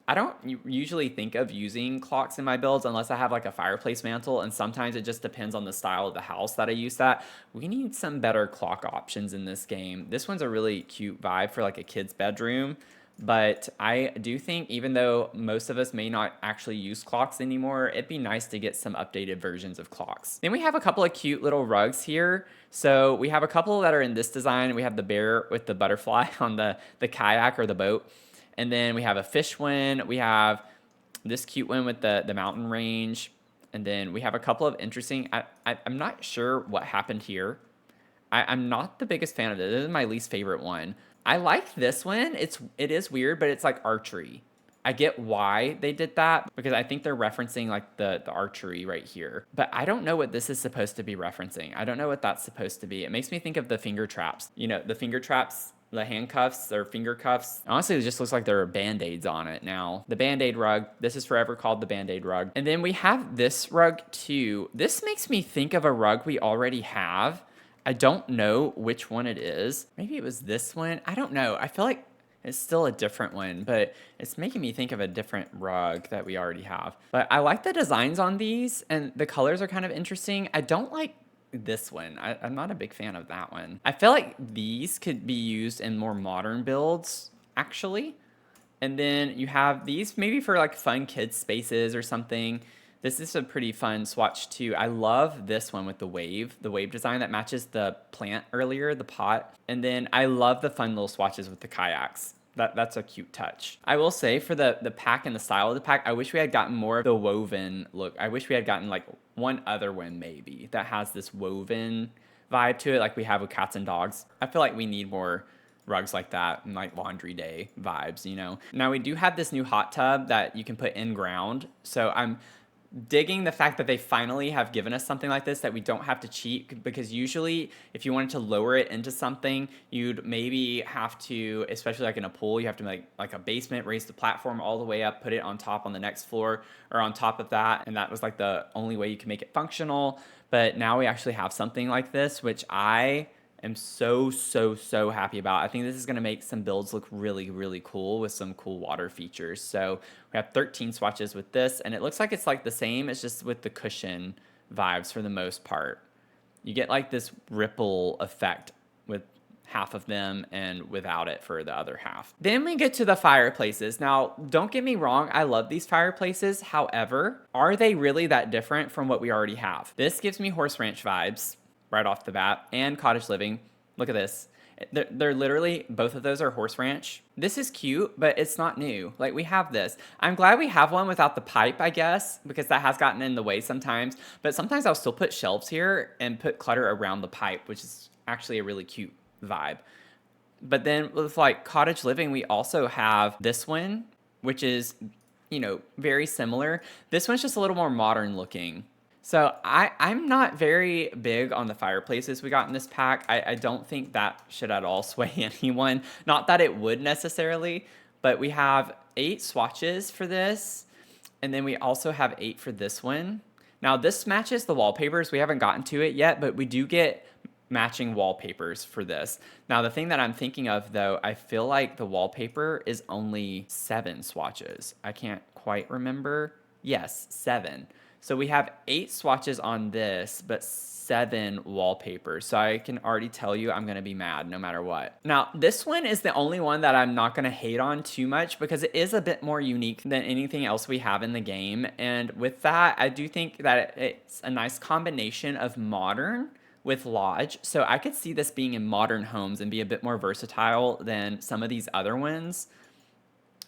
I don't usually think of using clocks in my builds unless I have like a fireplace mantle, and sometimes it just depends on the style of the house that I use that. We need some better clock options in this game. This one's a really cute vibe for like a kid's bedroom, but I do think even though most of us may not actually use clocks anymore, it'd be nice to get some updated versions of clocks. Then we have a couple of cute little rugs here. So we have a couple that are in this design. We have the bear with the butterfly on the kayak or the boat. And then we have a fish one. We have this cute one with the mountain range. And then we have a couple of interesting, I'm not sure what happened here. I'm not the biggest fan of this. This is my least favorite one. I like this one. It is weird, but it's like archery. I get why they did that because I think they're referencing like the archery right here. But I don't know what this is supposed to be referencing. I don't know what that's supposed to be. It makes me think of the finger traps. You know, the finger traps, the handcuffs or finger cuffs. Honestly, it just looks like there are band-aids on it now. The band-aid rug. This is forever called the band-aid rug. And then we have this rug too. This makes me think of a rug we already have. I don't know which one it is. Maybe it was this one. I don't know. I feel like it's still a different one, but it's making me think of a different rug that we already have. But I like the designs on these, and the colors are kind of interesting. I don't like this one. I'm not a big fan of that one. I feel like these could be used in more modern builds, actually. And then you have these maybe for like fun kids spaces or something. This is a pretty fun swatch too. I love this one with the wave design that matches the plant earlier, the pot. And then I love the fun little swatches with the kayaks. That's a cute touch. I will say for the pack and the style of the pack, I wish we had gotten more of the woven look. I wish we had gotten like one other one maybe that has this woven vibe to it like we have with cats and dogs. I feel like we need more rugs like that and like laundry day vibes, you know. Now we do have this new hot tub that you can put in ground. So I'm digging the fact that they finally have given us something like this that we don't have to cheat, because usually if you wanted to lower it into something, you'd maybe have to, especially like in a pool, you have to make like a basement, raise the platform all the way up, put it on top on the next floor or on top of that, and that was like the only way you can make it functional. But now we actually have something like this, which I am so happy about. I think this is going to make some builds look really cool with some cool water features. So we have 13 swatches with this, and it looks like it's like the same. It's just with the cushion vibes for the most part. You get like this ripple effect with half of them and without it for the other half. Then we get to the fireplaces. Now, don't get me wrong, I love these fireplaces. However, are they really that different from what we already have? This gives me Horse Ranch vibes right off the bat, and Cottage Living. Look at this. They're literally, both of those are Horse Ranch. This is cute, but it's not new. Like, we have this. I'm glad we have one without the pipe, I guess, because that has gotten in the way sometimes. But sometimes I'll still put shelves here and put clutter around the pipe, which is actually a really cute vibe. But then with like Cottage Living, we also have this one, which is, you know, very similar. This one's just a little more modern looking. So I'm not very big on the fireplaces we got in this pack. I don't think that should at all sway anyone. Not that it would necessarily, but we have 8 swatches for this. And then we also have 8 for this one. Now this matches the wallpapers. We haven't gotten to it yet, but we do get matching wallpapers for this. Now the thing that I'm thinking of though, I feel like the wallpaper is only 7 swatches. I can't quite remember. Yes, 7. So we have 8 swatches on this, but 7 wallpapers. So I can already tell you I'm going to be mad no matter what. Now, this one is the only one that I'm not going to hate on too much because it is a bit more unique than anything else we have in the game. And with that, I do think that it's a nice combination of modern with lodge. So I could see this being in modern homes and be a bit more versatile than some of these other ones.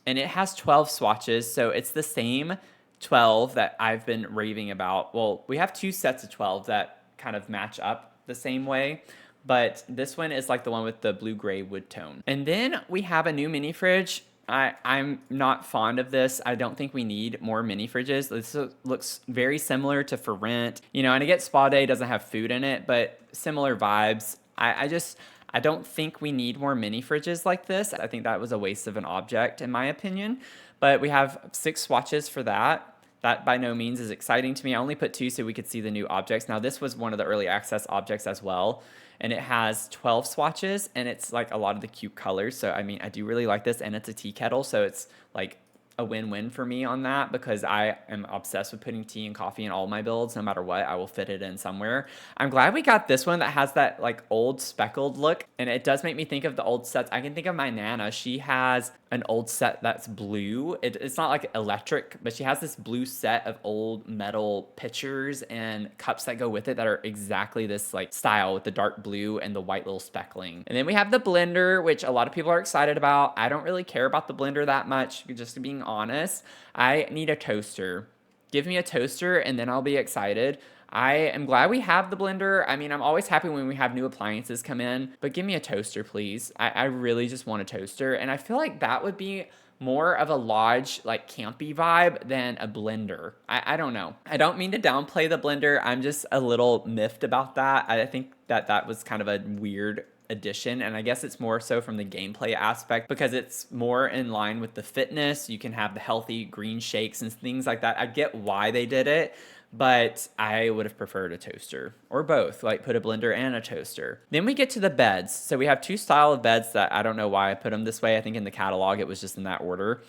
And it has 12 swatches, so it's the same 12 that I've been raving about. Well, we have 2 sets of 12 that kind of match up the same way, but this one is like the one with the blue-gray wood tone. And then we have a new mini fridge. I'm not fond of this. I don't think we need more mini fridges. This looks very similar to For Rent. You know, and I get Spa Day doesn't have food in it, but similar vibes. I don't think we need more mini fridges like this. I think that was a waste of an object in my opinion. But we have 6 swatches for that. That by no means is exciting to me. I only put 2 so we could see the new objects. Now this was one of the early access objects as well. And it has 12 swatches and it's like a lot of the cute colors. So I mean, I do really like this, and it's a tea kettle. So it's like a win-win for me on that, because I am obsessed with putting tea and coffee in all my builds. No matter what, I will fit it in somewhere. I'm glad we got this one that has that like old speckled look, and it does make me think of the old sets. I can think of my Nana. She has an old set that's blue. It's not like electric, but she has this blue set of old metal pitchers and cups that go with it that are exactly this like style with the dark blue and the white little speckling. And then we have the blender, which a lot of people are excited about. I don't really care about the blender that much, just being honest. I need a toaster. Give me a toaster and then I'll be excited. I am glad we have the blender. I mean, I'm always happy when we have new appliances come in, but give me a toaster, please. I really just want a toaster. And I feel like that would be more of a lodge, like campy vibe than a blender. I don't know. I don't mean to downplay the blender. I'm just a little miffed about that. I think that was kind of a weird addition, and I guess it's more so from the gameplay aspect because it's more in line with the fitness. You can have the healthy green shakes and things like that. I get why they did it, but I would have preferred a toaster or both, like put a blender and a toaster. Then we get to the beds. So we have 2 style of beds that I don't know why I put them this way. I think in the catalog it was just in that order.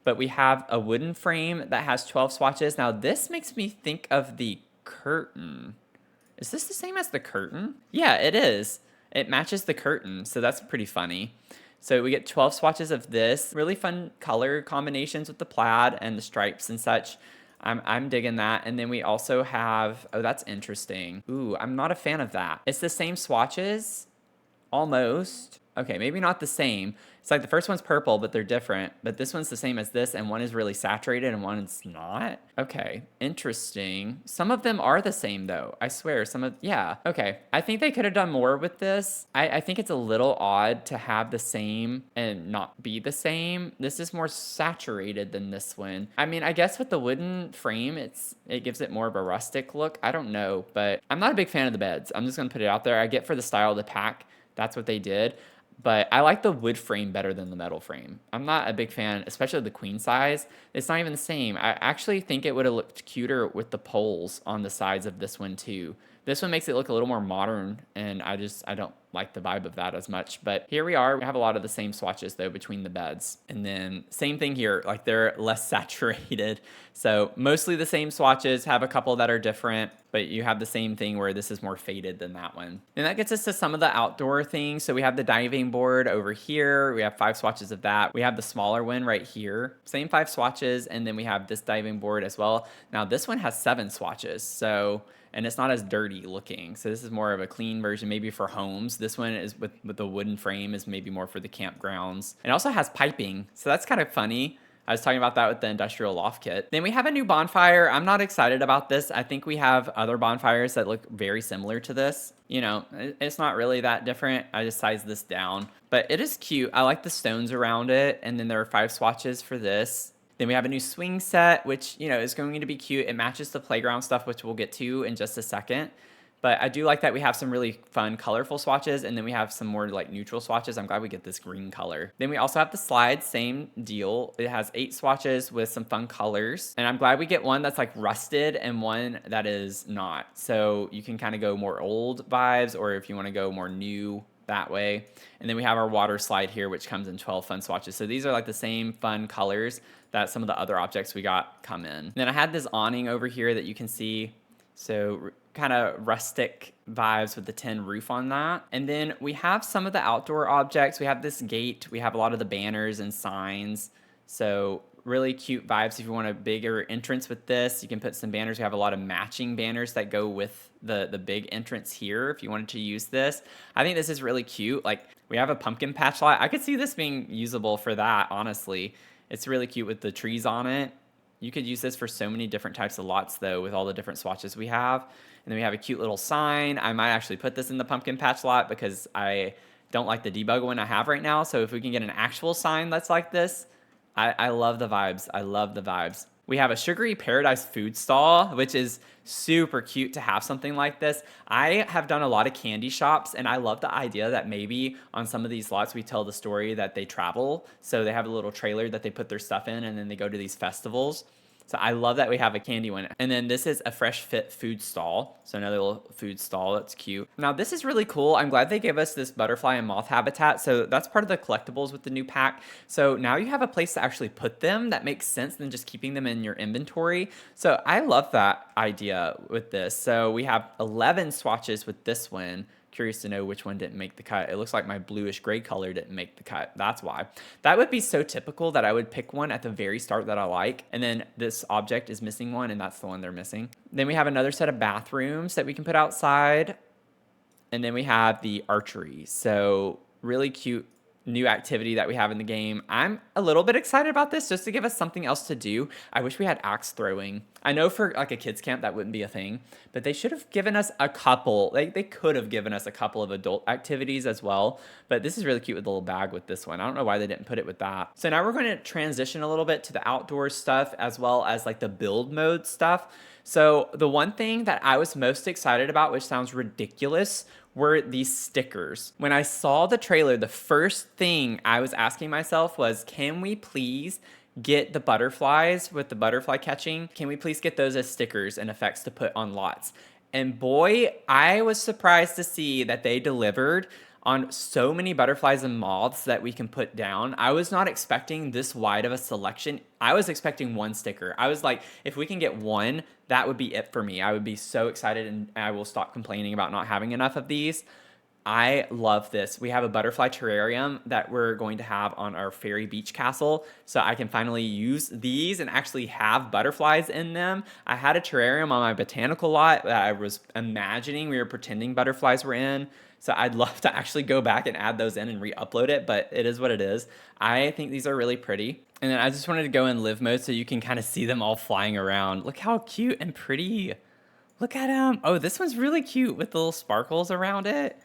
But we have a wooden frame that has 12 swatches. Now this makes me think of the curtain. Is this the same as the curtain? Yeah, it is. It matches the curtain, so that's pretty funny. So we get 12 swatches of this. Really fun color combinations with the plaid and the stripes and such. I'm digging that. And then we also have, oh, that's interesting. Ooh, I'm not a fan of that. It's the same swatches, almost. Okay, maybe not the same. It's like the first one's purple, but they're different. But this one's the same as this, and one is really saturated and one is not. Okay, interesting. Some of them are the same, though. I swear, yeah. Okay, I think they could have done more with this. I think it's a little odd to have the same and not be the same. This is more saturated than this one. I mean, I guess with the wooden frame, it gives it more of a rustic look. I don't know, but I'm not a big fan of the beds. I'm just gonna put it out there. I get for the style of the pack, that's what they did. But I like the wood frame better than the metal frame. I'm not a big fan, especially the queen size. It's not even the same. I actually think it would have looked cuter with the poles on the sides of this one too. This one makes it look a little more modern, and I don't like the vibe of that as much. But here we are. We have a lot of the same swatches though between the beds. And then same thing here, like they're less saturated. So mostly the same swatches, have a couple that are different, but you have the same thing where this is more faded than that one. And that gets us to some of the outdoor things. So we have the diving board over here. We have 5 swatches of that. We have the smaller one right here. Same 5 swatches. And then we have this diving board as well. Now this one has 7 swatches. And it's not as dirty looking. So this is more of a clean version, maybe for homes. This one is with the wooden frame is maybe more for the campgrounds. It also has piping. So that's kind of funny. I was talking about that with the industrial loft kit. Then we have a new bonfire. I'm not excited about this. I think we have other bonfires that look very similar to this. You know, it's not really that different. I just sized this down, but it is cute. I like the stones around it. And then there are 5 swatches for this. Then we have a new swing set, which, you know, is going to be cute. It matches the playground stuff, which we'll get to in just a second. But I do like that we have some really fun, colorful swatches, and then we have some more like neutral swatches. I'm glad we get this green color. Then we also have the slides, same deal. It has 8 swatches with some fun colors. And I'm glad we get one that's like rusted and one that is not. So you can kind of go more old vibes, or if you want to go more new, that way. And then we have our water slide here, which comes in 12 fun swatches. So these are like the same fun colors that some of the other objects we got come in. And then I had this awning over here that you can see. So kind of rustic vibes with the tin roof on that. And then we have some of the outdoor objects. We have this gate. We have a lot of the banners and signs. So really cute vibes. If you want a bigger entrance with this, you can put some banners. We have a lot of matching banners that go with the big entrance here if you wanted to use this. I think this is really cute. Like we have a pumpkin patch lot. I could see this being usable for that, honestly. It's really cute with the trees on it. You could use this for so many different types of lots though, with all the different swatches we have. And then we have a cute little sign. I might actually put this in the pumpkin patch lot because I don't like the debug one I have right now. So if we can get an actual sign that's like this, I love the vibes. I love the vibes. We have a Sugary Paradise food stall, which is super cute to have something like this. I have done a lot of candy shops, and I love the idea that maybe on some of these lots we tell the story that they travel. So they have a little trailer that they put their stuff in, and then they go to these festivals. So I love that we have a candy one. And then this is a Fresh Fit food stall. So another little food stall. That's cute. Now this is really cool. I'm glad they gave us this butterfly and moth habitat. So that's part of the collectibles with the new pack. So now you have a place to actually put them that makes sense than just keeping them in your inventory. So I love that idea with this. So we have 11 swatches with this one. Curious to know which one didn't make the cut. It looks like my bluish gray color didn't make the cut. That's why. That would be so typical that I would pick one at the very start that I like, and then this object is missing one, and that's the one they're missing. Then we have another set of bathrooms that we can put outside, and then we have the archery. So really cute new activity that we have in the game. I'm a little bit excited about this just to give us something else to do. I wish we had axe throwing. I know for like a kids camp that wouldn't be a thing, but they should have given us a couple. They could have given us a couple of adult activities as well. But this is really cute with the little bag with this one. I don't know why they didn't put it with that. So now we're going to transition a little bit to the outdoor stuff as well as like the build mode stuff. So the one thing that I was most excited about, which sounds ridiculous, were these stickers. When I saw the trailer, the first thing I was asking myself was, can we please get the butterflies with the butterfly catching? Can we please get those as stickers and effects to put on lots? And boy, I was surprised to see that they delivered on so many butterflies and moths that we can put down. I was not expecting this wide of a selection. I was expecting one sticker. I was like, if we can get one, that would be it for me. I would be so excited, and I will stop complaining about not having enough of these. I love this. We have a butterfly terrarium that we're going to have on our Fairy Beach Castle, so I can finally use these and actually have butterflies in them. I had a terrarium on my botanical lot that I was imagining we were pretending butterflies were in, so I'd love to actually go back and add those in and re-upload it, but it is what it is. I think these are really pretty. And then I just wanted to go in live mode so you can kind of see them all flying around. Look how cute and pretty. Look at them. Oh, this one's really cute with the little sparkles around it.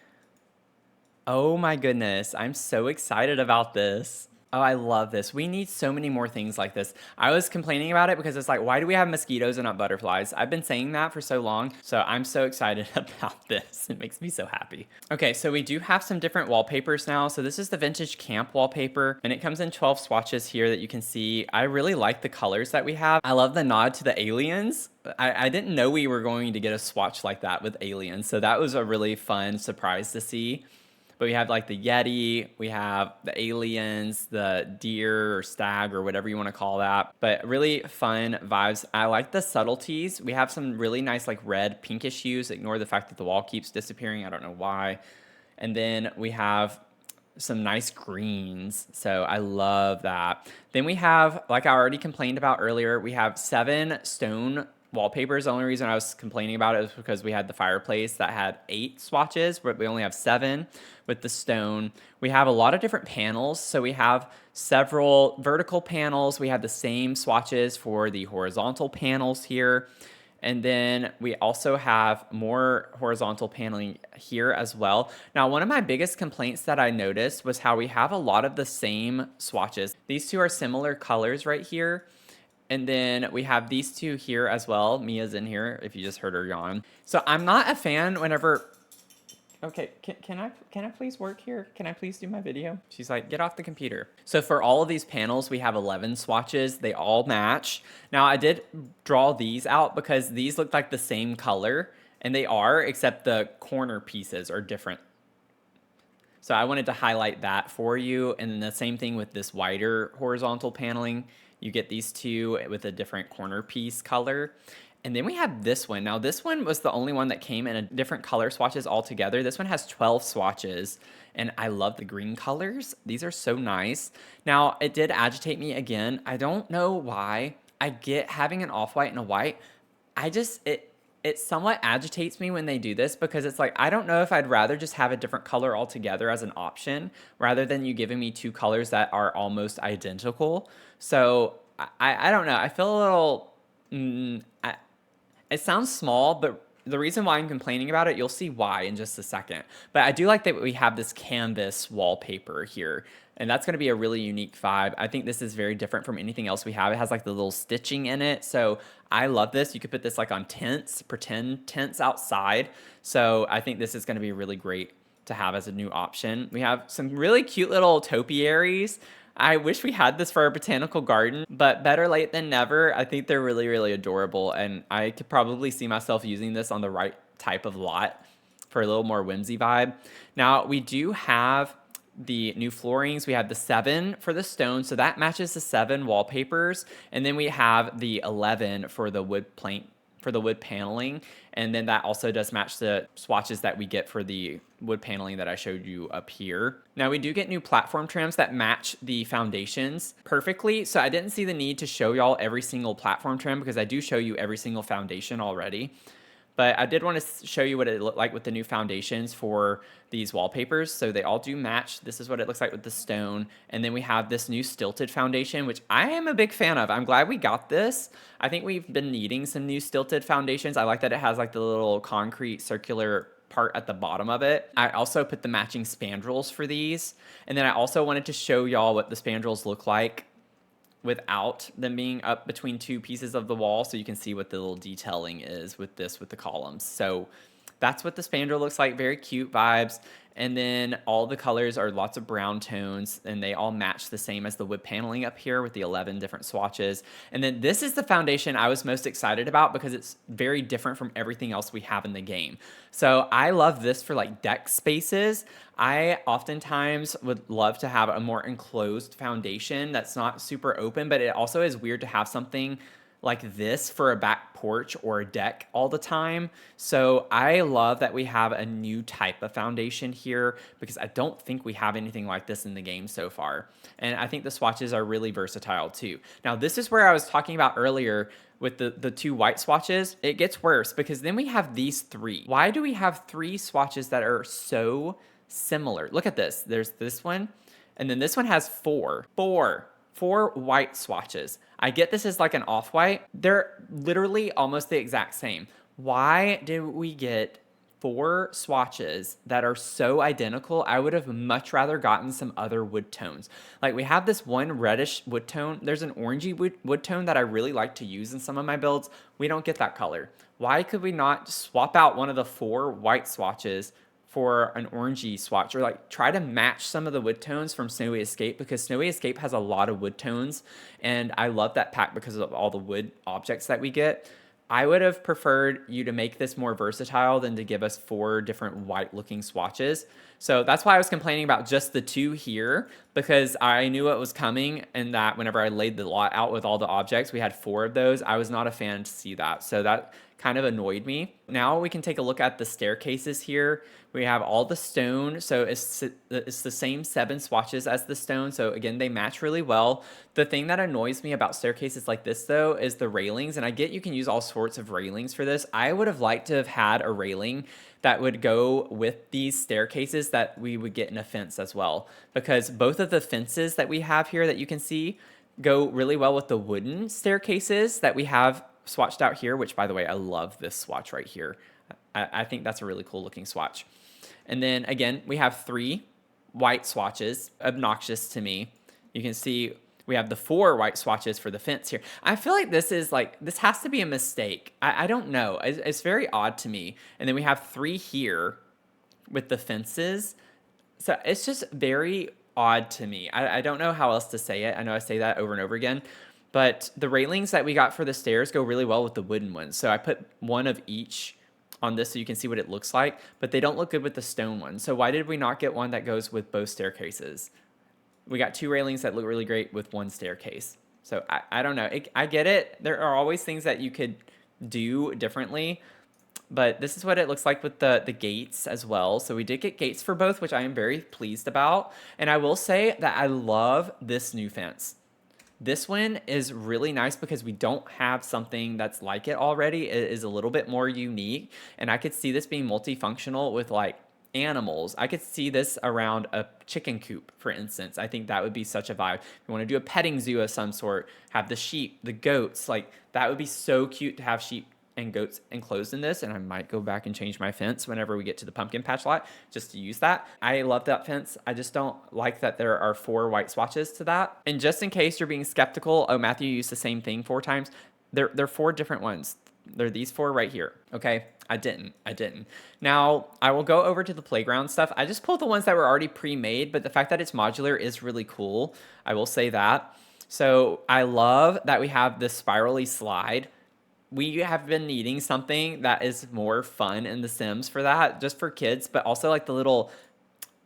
Oh my goodness, I'm so excited about this. Oh, I love this. We need so many more things like this. I was complaining about it because it's like, why do we have mosquitoes and not butterflies? I've been saying that for so long, so I'm so excited about this. It makes me so happy. Okay, so we do have some different wallpapers now. So this is the vintage camp wallpaper, and it comes in 12 swatches here that you can see. I really like the colors that we have. I love the nod to the aliens. I didn't know we were going to get a swatch like that with aliens, so that was a really fun surprise to see. But we have like the Yeti, we have the aliens, the deer or stag or whatever you want to call that. But really fun vibes. I like the subtleties. We have some really nice like red pinkish hues. Ignore the fact that the wall keeps disappearing. I don't know why. And then we have some nice greens. So I love that. Then we have, like I already complained about earlier, we have 7 stone wallpapers. The only reason I was complaining about it was because we had the fireplace that had 8 swatches, but we only have 7 with the stone. We have a lot of different panels. So we have several vertical panels. We have the same swatches for the horizontal panels here. And then we also have more horizontal paneling here as well. Now, one of my biggest complaints that I noticed was how we have a lot of the same swatches. These two are similar colors right here. And then we have these two here as well. Mia's in here, if you just heard her yawn. So I'm not a fan whenever... Okay, can I please work here? Can I please do my video? She's like, get off the computer. So for all of these panels, we have 11 swatches. They all match. Now, I did draw these out because these look like the same color, and they are, except the corner pieces are different. So I wanted to highlight that for you. And then the same thing with this wider horizontal paneling. You get these two with a different corner piece color. And then we have this one. Now, this one was the only one that came in a different color swatches altogether. This one has 12 swatches, and I love the green colors. These are so nice. Now, it did agitate me again. I don't know why. I get having an off-white and a white. It somewhat agitates me when they do this because it's like, I don't know if I'd rather just have a different color altogether as an option rather than you giving me 2 colors that are almost identical. So I don't know. I feel a little... it sounds small, but the reason why I'm complaining about it, you'll see why in just a second. But I do like that we have this canvas wallpaper here. And that's going to be a really unique vibe. I think this is very different from anything else we have. It has like the little stitching in it. So I love this. You could put this like on tents, pretend tents outside. So I think this is going to be really great to have as a new option. We have some really cute little topiaries. I wish we had this for our botanical garden, but better late than never. I think they're really, really adorable, and I could probably see myself using this on the right type of lot for a little more whimsy vibe. Now, we do have the new floorings. We have the 7 for the stone, so that matches the 7 wallpapers, and then we have the 11 for the wood plank, for the wood paneling, and then that also does match the swatches that we get for the wood paneling that I showed you up here. Now we do get new platform trims that match the foundations perfectly, so I didn't see the need to show y'all every single platform trim because I do show you every single foundation already. But I did want to show you what it looked like with the new foundations for these wallpapers. So they all do match. This is what it looks like with the stone. And then we have this new stilted foundation, which I am a big fan of. I'm glad we got this. I think we've been needing some new stilted foundations. I like that it has like the little concrete circular part at the bottom of it. I also put the matching spandrels for these. And then I also wanted to show y'all what the spandrels look like without them being up between 2 pieces of the wall, so you can see what the little detailing is with this, with the columns. So that's what the spandrel looks like. Very cute vibes. And then all the colors are lots of brown tones, and they all match the same as the wood paneling up here with the 11 different swatches. And then this is the foundation I was most excited about because it's very different from everything else we have in the game. So I love this for like deck spaces. I oftentimes would love to have a more enclosed foundation that's not super open, but it also is weird to have something like this for a back porch or a deck all the time. So I love that we have a new type of foundation here because I don't think we have anything like this in the game so far. And I think the swatches are really versatile too. Now this is where I was talking about earlier with the 2 white swatches. It gets worse because then we have these 3. Why do we have 3 swatches that are so similar? Look at this. There's this one, and then this one has 4 white swatches. I get this is like an off-white. They're literally almost the exact same. Why did we get 4 swatches that are so identical? I would have much rather gotten some other wood tones. Like we have this one reddish wood tone. There's an orangey wood tone that I really like to use in some of my builds. We don't get that color. Why could we not swap out one of the 4 white swatches for an orangey swatch, or like try to match some of the wood tones from Snowy Escape, because Snowy Escape has a lot of wood tones and I love that pack because of all the wood objects that we get. I would have preferred you to make this more versatile than to give us 4 different white looking swatches. So that's why I was complaining about just the 2 here, because I knew it was coming, and that whenever I laid the lot out with all the objects, we had 4 of those. I was not a fan to see that. So that kind of annoyed me. Now we can take a look at the staircases here. We have all the stone, so it's the same 7 swatches as the stone, so again, they match really well. The thing that annoys me about staircases like this, though, is the railings, and I get you can use all sorts of railings for this. I would have liked to have had a railing that would go with these staircases that we would get in a fence as well, because both of the fences that we have here that you can see go really well with the wooden staircases that we have swatched out here, which, by the way, I love this swatch right here. I think that's a really cool looking swatch. And then again, we have 3 white swatches, obnoxious to me. You can see we have the 4 white swatches for the fence here. I feel like this has to be a mistake. I don't know. It's very odd to me. And then we have 3 here with the fences. So it's just very odd to me. I don't know how else to say it. I know I say that over and over again. But the railings that we got for the stairs go really well with the wooden ones. So I put 1 of each on this so you can see what it looks like, but they don't look good with the stone one. So why did we not get one that goes with both staircases? We got 2 railings that look really great with 1 staircase. So I don't know. I get it. There are always things that you could do differently, but this is what it looks like with the gates as well. So we did get gates for both, which I am very pleased about. And I will say that I love this new fence. This one is really nice because we don't have something that's like it already. It is a little bit more unique, and I could see this being multifunctional with like animals. I could see this around a chicken coop, for instance. I think that would be such a vibe. If you want to do a petting zoo of some sort, have the sheep, the goats, like that would be so cute to have sheep and goats enclosed in this, and I might go back and change my fence whenever we get to the pumpkin patch lot just to use that. I love that fence. I just don't like that there are 4 white swatches to that. And just in case you're being skeptical, oh, Matthew used the same thing 4 times. They're 4 different ones. They're these 4 right here. Okay, I didn't. Now, I will go over to the playground stuff. I just pulled the ones that were already pre-made, but the fact that it's modular is really cool. I will say that. So I love that we have this spirally slide. We have been needing something that is more fun in The Sims for that, just for kids, but also like the little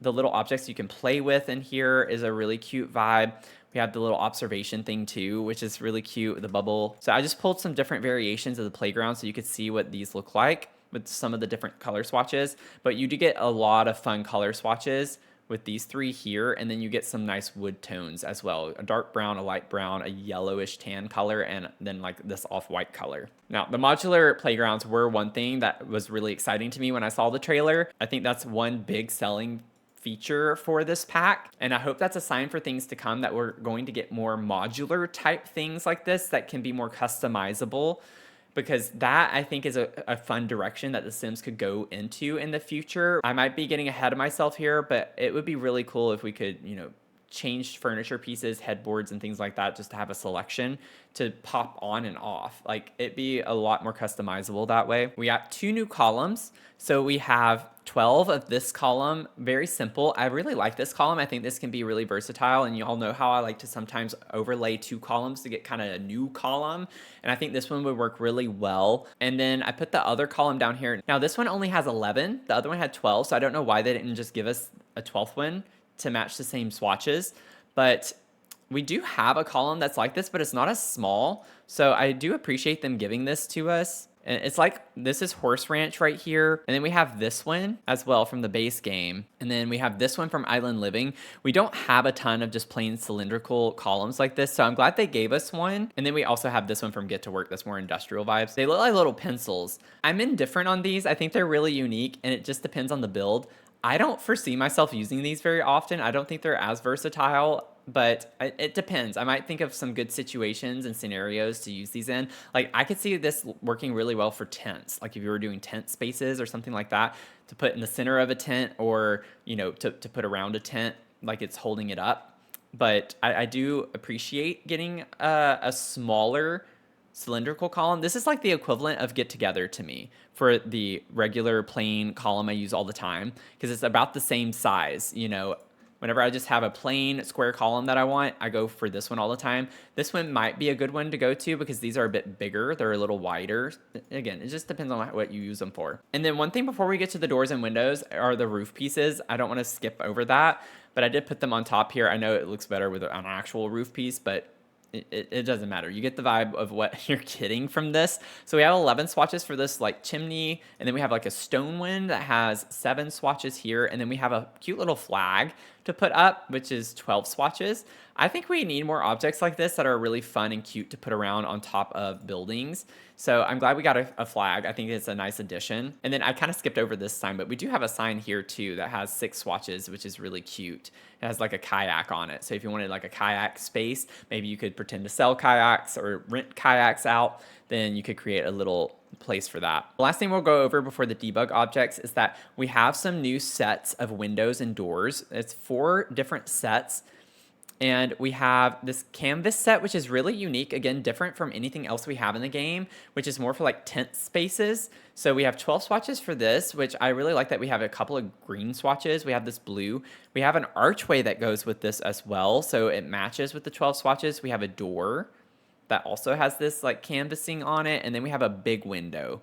objects you can play with in here is a really cute vibe. We have the little observation thing too, which is really cute, the bubble. So I just pulled some different variations of the playground so you could see what these look like with some of the different color swatches. But you do get a lot of fun color swatches with these 3 here, and then you get some nice wood tones as well. A dark brown, a light brown, a yellowish tan color, and then like this off-white color. Now, the modular playgrounds were one thing that was really exciting to me when I saw the trailer. I think that's one big selling feature for this pack, and I hope that's a sign for things to come, that we're going to get more modular type things like this that can be more customizable, because that I think is a fun direction that The Sims could go into in the future. I might be getting ahead of myself here, but it would be really cool if we could, you know, change furniture pieces, headboards, and things like that, just to have a selection to pop on and off. Like, it'd be a lot more customizable that way. We got 2 new columns. So we have 12 of this column, very simple. I really like this column. I think this can be really versatile, and you all know how I like to sometimes overlay 2 columns to get kind of a new column, and I think this one would work really well. And then I put the other column down here. Now this one only has 11, the other one had 12, so I don't know why they didn't just give us a 12th one to match the same swatches, but we do have a column that's like this, but it's not as small, so I do appreciate them giving this to us. And it's like, this is Horse Ranch right here. And then we have this one as well from the base game. And then we have this one from Island Living. We don't have a ton of just plain cylindrical columns like this, so I'm glad they gave us one. And then we also have this one from Get to Work that's more industrial vibes. They look like little pencils. I'm indifferent on these. I think they're really unique, and it just depends on the build. I don't foresee myself using these very often. I don't think they're as versatile, but it depends. I might think of some good situations and scenarios to use these in. Like, I could see this working really well for tents. Like if you were doing tent spaces or something like that, to put in the center of a tent, or, you know, to put around a tent like it's holding it up. But I do appreciate getting a smaller cylindrical column. This is like the equivalent of Get Together to me for the regular plain column I use all the time, because it's about the same size. You know, whenever I just have a plain square column that I want, I go for this one all the time. This one might be a good one to go to because these are a bit bigger. They're a little wider. Again, it just depends on what you use them for. And then one thing before we get to the doors and windows are the roof pieces. I don't want to skip over that, but I did put them on top here. I know it looks better with an actual roof piece, but it doesn't matter. You get the vibe of what you're getting from this. So we have 11 swatches for this like chimney, and then we have like a stone wind that has 7 swatches here, and then we have a cute little flag to put up, which is 12 swatches. I think we need more objects like this that are really fun and cute to put around on top of buildings. So I'm glad we got a flag. I think it's a nice addition. And then I kind of skipped over this sign, but we do have a sign here too that has 6 swatches, which is really cute. It has like a kayak on it. So if you wanted like a kayak space, maybe you could pretend to sell kayaks or rent kayaks out, then you could create a little place for that. The last thing we'll go over before the debug objects is that we have some new sets of windows and doors. It's 4 different sets. And we have this canvas set, which is really unique. Again, different from anything else we have in the game, which is more for like tent spaces. So we have 12 swatches for this, which I really like that we have a couple of green swatches. We have this blue. We have an archway that goes with this as well, so it matches with the 12 swatches. We have a door that also has this like canvassing on it, and then we have a big window.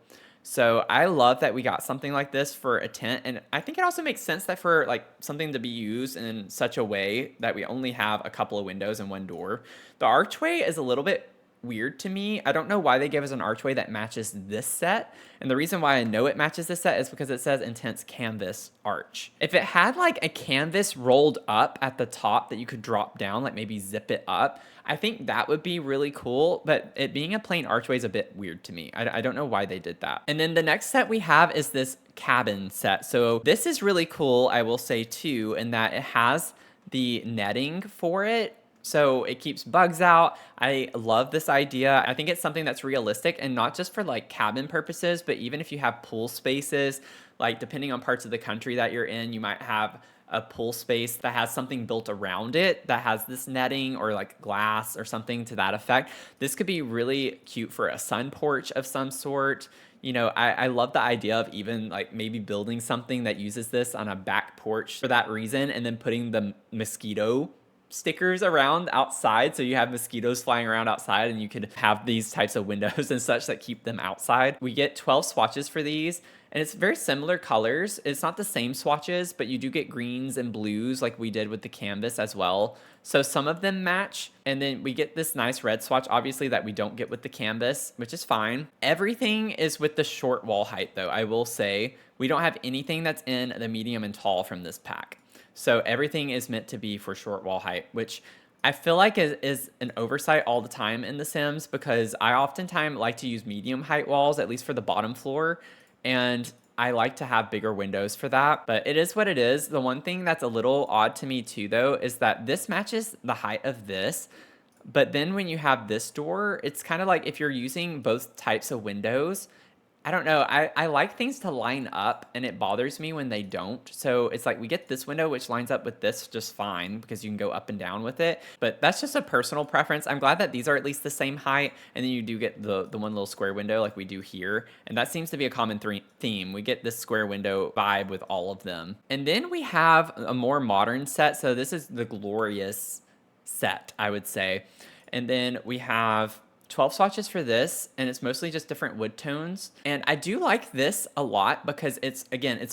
So I love that we got something like this for a tent, and I think it also makes sense that for like something to be used in such a way that we only have a couple of windows and 1 door. The archway is a little bit weird to me. I don't know why they gave us an archway that matches this set, and the reason why I know it matches this set is because it says Intense Canvas Arch. If it had like a canvas rolled up at the top that you could drop down, like maybe zip it up, I think that would be really cool, but it being a plain archway is a bit weird to me. I don't know why they did that. And then the next set we have is this cabin set. So this is really cool, I will say too, in that it has the netting for it. so it keeps bugs out. I love this idea. I think it's something that's realistic and not just for like cabin purposes, but even if you have pool spaces, like depending on parts of the country that you're in, you might have a pool space that has something built around it that has this netting or like glass or something to that effect. This could be really cute for a sun porch of some sort. You know, I love the idea of even like maybe building something that uses this on a back porch for that reason, and then putting the mosquito stickers around outside so you have mosquitoes flying around outside, and you could have these types of windows and such that keep them outside. We get 12 swatches for these, and it's very similar colors. It's not the same swatches, but you do get greens and blues like we did with the canvas as well. So some of them match, and then we get this nice red swatch, obviously, that we don't get with the canvas, which is fine. Everything is with the short wall height, though, I will say. We don't have anything that's in the medium and tall from this pack. So everything is meant to be for short wall height, which I feel like is an oversight all the time in The Sims, because I oftentimes like to use medium height walls, at least for the bottom floor. And I like to have bigger windows for that, but it is what it is. The one thing that's a little odd to me too, though, is that this matches the height of this. But then when you have this door, it's kind of like if you're using both types of windows, I don't know. I like things to line up, and it bothers me when they don't. So it's like we get this window, which lines up with this just fine because you can go up and down with it. But that's just a personal preference. I'm glad that these are at least the same height. And then you do get the one little square window like we do here. And that seems to be a common theme. We get this square window vibe with all of them. And then we have a more modern set. So this is the Glorious set, I would say. And then we have 12 swatches for this, and it's mostly just different wood tones. And I do like this a lot because it's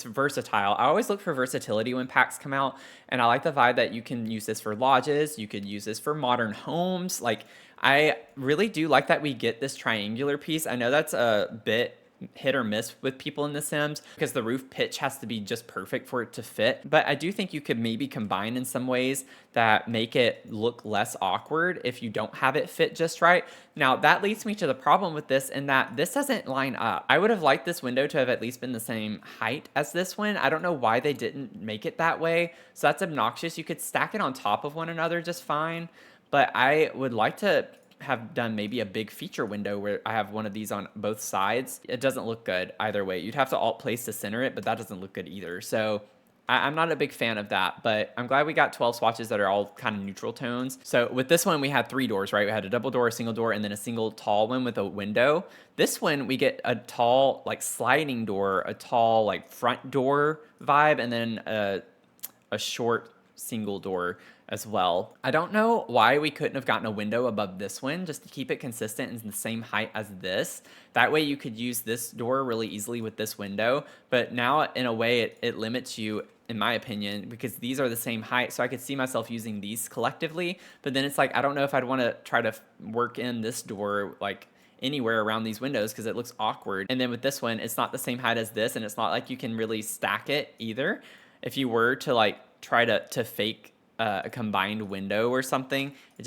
versatile. I always look for versatility when packs come out, and I like the vibe that you can use this for lodges, you could use this for modern homes. Like, I really do like that we get this triangular piece. I know that's a bit hit or miss with people in The Sims because the roof pitch has to be just perfect for it to fit. But I do think you could maybe combine in some ways that make it look less awkward if you don't have it fit just right. Now, that leads me to the problem with this, in that this doesn't line up. I would have liked this window to have at least been the same height as this one. I don't know why they didn't make it that way. So that's obnoxious. You could stack it on top of one another just fine. But I would like to have done maybe a big feature window where I have one of these on both sides. It doesn't look good either way. You'd have to alt place to center it, but that doesn't look good either. So I'm not a big fan of that, but I'm glad we got 12 swatches that are all kind of neutral tones. So with this one, we had 3 doors, right? We had a double door, a single door, and then a single tall one with a window. This one, we get a tall, like sliding door, a tall, like front door vibe, and then a short single door as well. I don't know why we couldn't have gotten a window above this one just to keep it consistent and the same height as this. That way you could use this door really easily with this window. But now in a way it limits you, in my opinion, because these are the same height. So I could see myself using these collectively. But then it's like, I don't know if I'd want to try to work in this door like anywhere around these windows because it looks awkward. And then with this one, it's not the same height as this, and it's not like you can really stack it either. If you were to like try to fake a combined window or something, it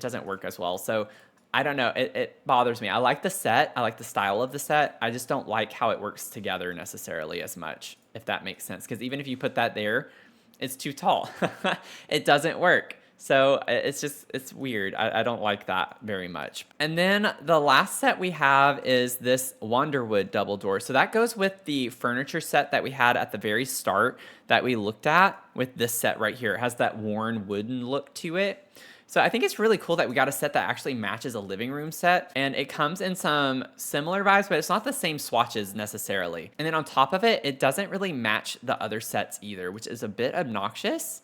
doesn't work as well. So I don't know, it bothers me. I like the set, I like the style of the set, I just don't like how it works together necessarily as much, if that makes sense, because even if you put that there, it's too tall. It doesn't work. So it's weird. I don't like that very much. And then the last set we have is this Wanderwood double door. So that goes with the furniture set that we had at the very start that we looked at with this set right here. It has that worn wooden look to it. So I think it's really cool that we got a set that actually matches a living room set, and it comes in some similar vibes, but it's not the same swatches necessarily. And then on top of it, it doesn't really match the other sets either, which is a bit obnoxious.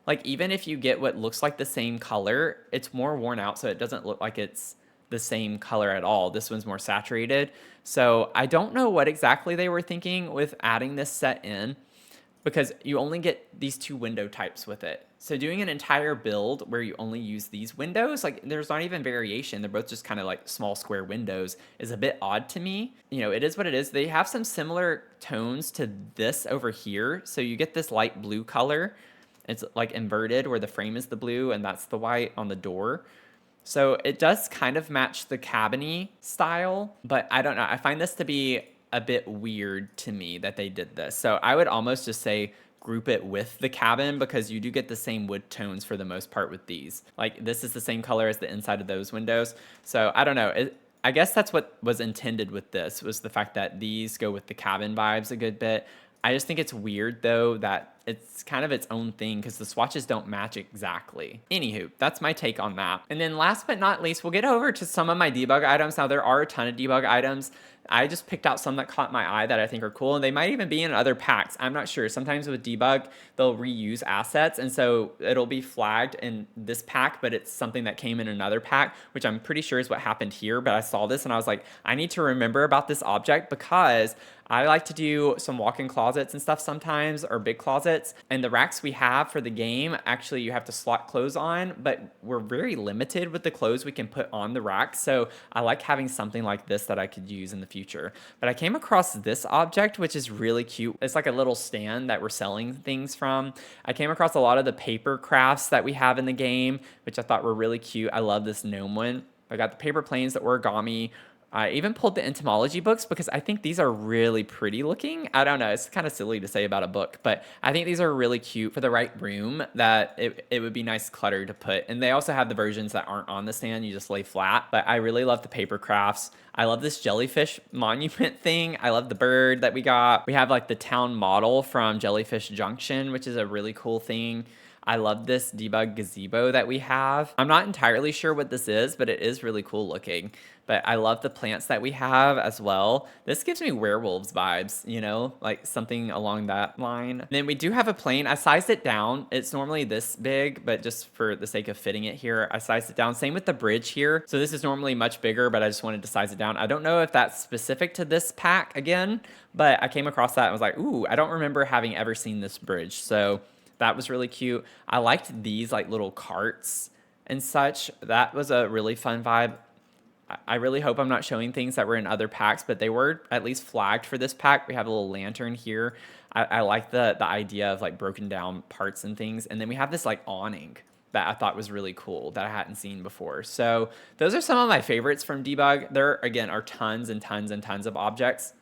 Like, even if you get what looks like the same color, it's more worn out, so it doesn't look like it's the same color at all. This one's more saturated. So I don't know what exactly they were thinking with adding this set in, because you only get these 2 window types with it. So doing an entire build where you only use these windows, like there's not even variation, they're both just kind of like small square windows, is a bit odd to me. You know, it is what it is. They have some similar tones to this over here. So you get this light blue color. It's like inverted where the frame is the blue and that's the white on the door. So it does kind of match the cabiny style, but I don't know. I find this to be a bit weird to me that they did this. So I would almost just say group it with the cabin because you do get the same wood tones for the most part with these. Like this is the same color as the inside of those windows. So I don't know. I guess that's what was intended with this, was the fact that these go with the cabin vibes a good bit. I just think it's weird though that it's kind of its own thing because the swatches don't match exactly. Anywho, that's my take on that. And then last but not least, we'll get over to some of my debug items. Now there are a ton of debug items. I just picked out some that caught my eye that I think are cool, and they might even be in other packs. I'm not sure. Sometimes with debug, they'll reuse assets, and so it'll be flagged in this pack, but it's something that came in another pack, which I'm pretty sure is what happened here. But I saw this and I was like, I need to remember about this object because I like to do some walk-in closets and stuff sometimes, or big closets. And the racks we have for the game, actually you have to slot clothes on, but we're very limited with the clothes we can put on the rack. So I like having something like this that I could use in the future. But I came across this object, which is really cute. It's like a little stand that we're selling things from. I came across a lot of the paper crafts that we have in the game, which I thought were really cute. I love this gnome one. I got the paper planes, the origami. I even pulled the entomology books because I think these are really pretty looking. I don't know, it's kind of silly to say about a book, but I think these are really cute for the right room, that it would be nice clutter to put. And they also have the versions that aren't on the stand, you just lay flat. But I really love the paper crafts. I love this jellyfish monument thing. I love the bird that we got. We have like the town model from Jellyfish Junction, which is a really cool thing. I love this debug gazebo that we have. I'm not entirely sure what this is, but it is really cool looking. But I love the plants that we have as well. This gives me werewolves vibes, you know, like something along that line. And then we do have a plane. I sized it down. It's normally this big, but just for the sake of fitting it here, I sized it down. Same with the bridge here. So this is normally much bigger, but I just wanted to size it down. I don't know if that's specific to this pack again, but I came across that and was like, ooh, I don't remember having ever seen this bridge. So that was really cute. I liked these like little carts and such. That was a really fun vibe. I really hope I'm not showing things that were in other packs, but they were at least flagged for this pack. We have a little lantern here. I like the idea of like broken down parts and things. And then we have this like awning that I thought was really cool that I hadn't seen before. So those are some of my favorites from Debug. There, again, are tons and tons and tons of objects,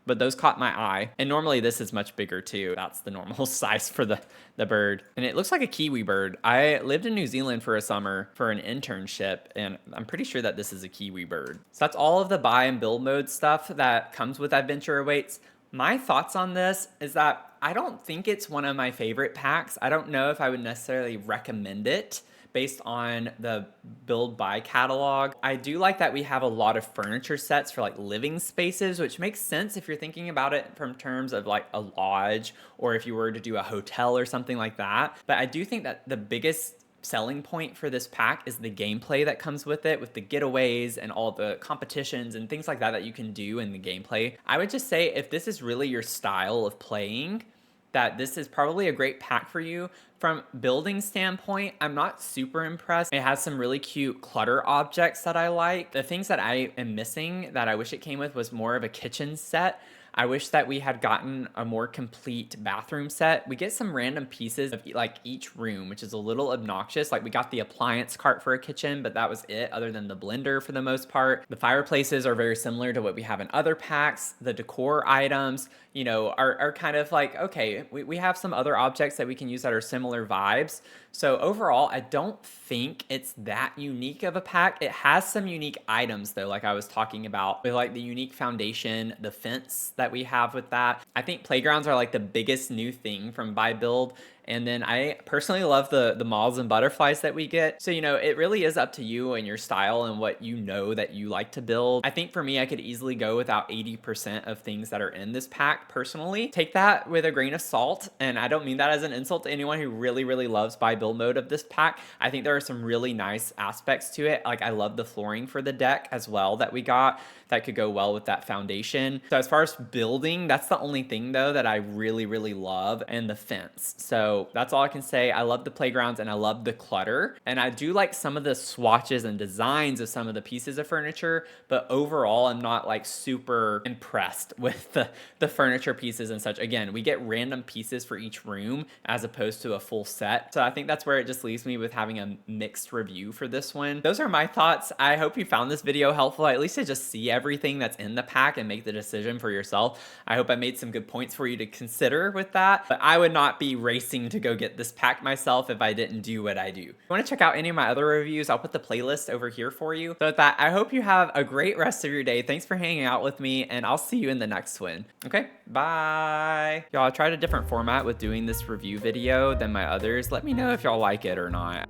but those caught my eye. And normally this is much bigger too. That's the normal size for the bird. And it looks like a kiwi bird. I lived in New Zealand for a summer for an internship, and I'm pretty sure that this is a kiwi bird. So that's all of the buy and build mode stuff that comes with Adventure Awaits. My thoughts on this is that I don't think it's one of my favorite packs. I don't know if I would necessarily recommend it based on the build buy catalog. I do like that we have a lot of furniture sets for like living spaces, which makes sense if you're thinking about it from terms of like a lodge, or if you were to do a hotel or something like that. But I do think that the biggest selling point for this pack is the gameplay that comes with it, with the getaways and all the competitions and things like that that you can do in the gameplay. I would just say if this is really your style of playing, that this is probably a great pack for you. From building standpoint, I'm not super impressed. It has some really cute clutter objects that I like. The things that I am missing that I wish it came with was more of a kitchen set. I wish that we had gotten a more complete bathroom set. We get some random pieces of like each room, which is a little obnoxious. Like we got the appliance cart for a kitchen, but that was it, other than the blender for the most part. The fireplaces are very similar to what we have in other packs. The decor items, you know, are kind of like, okay, we have some other objects that we can use that are similar vibes. So overall, I don't think it's that unique of a pack. It has some unique items though, like I was talking about, with like the unique foundation, the fence that we have with that. I think playgrounds are like the biggest new thing from Buy Build. And then I personally love the moths and butterflies that we get. So, you know, it really is up to you and your style and what you know that you like to build. I think for me, I could easily go without 80% of things that are in this pack personally. Take that with a grain of salt. And I don't mean that as an insult to anyone who really, really loves buy build mode of this pack. I think there are some really nice aspects to it. Like I love the flooring for the deck as well that we got that could go well with that foundation. So as far as building, that's the only thing though that I really, really love, and the fence. So So that's all I can say. I love the playgrounds and I love the clutter. And I do like some of the swatches and designs of some of the pieces of furniture, but overall, I'm not like super impressed with the furniture pieces and such. Again, we get random pieces for each room as opposed to a full set. So I think that's where it just leaves me with having a mixed review for this one. Those are my thoughts. I hope you found this video helpful, at least to just see everything that's in the pack and make the decision for yourself. I hope I made some good points for you to consider with that, but I would not be racing to go get this pack myself if I didn't do what I do. If you want to check out any of my other reviews, I'll put the playlist over here for you. So with that, I hope you have a great rest of your day. Thanks for hanging out with me, and I'll see you in the next one. Okay, bye. Y'all, I tried a different format with doing this review video than my others. Let me know if y'all like it or not.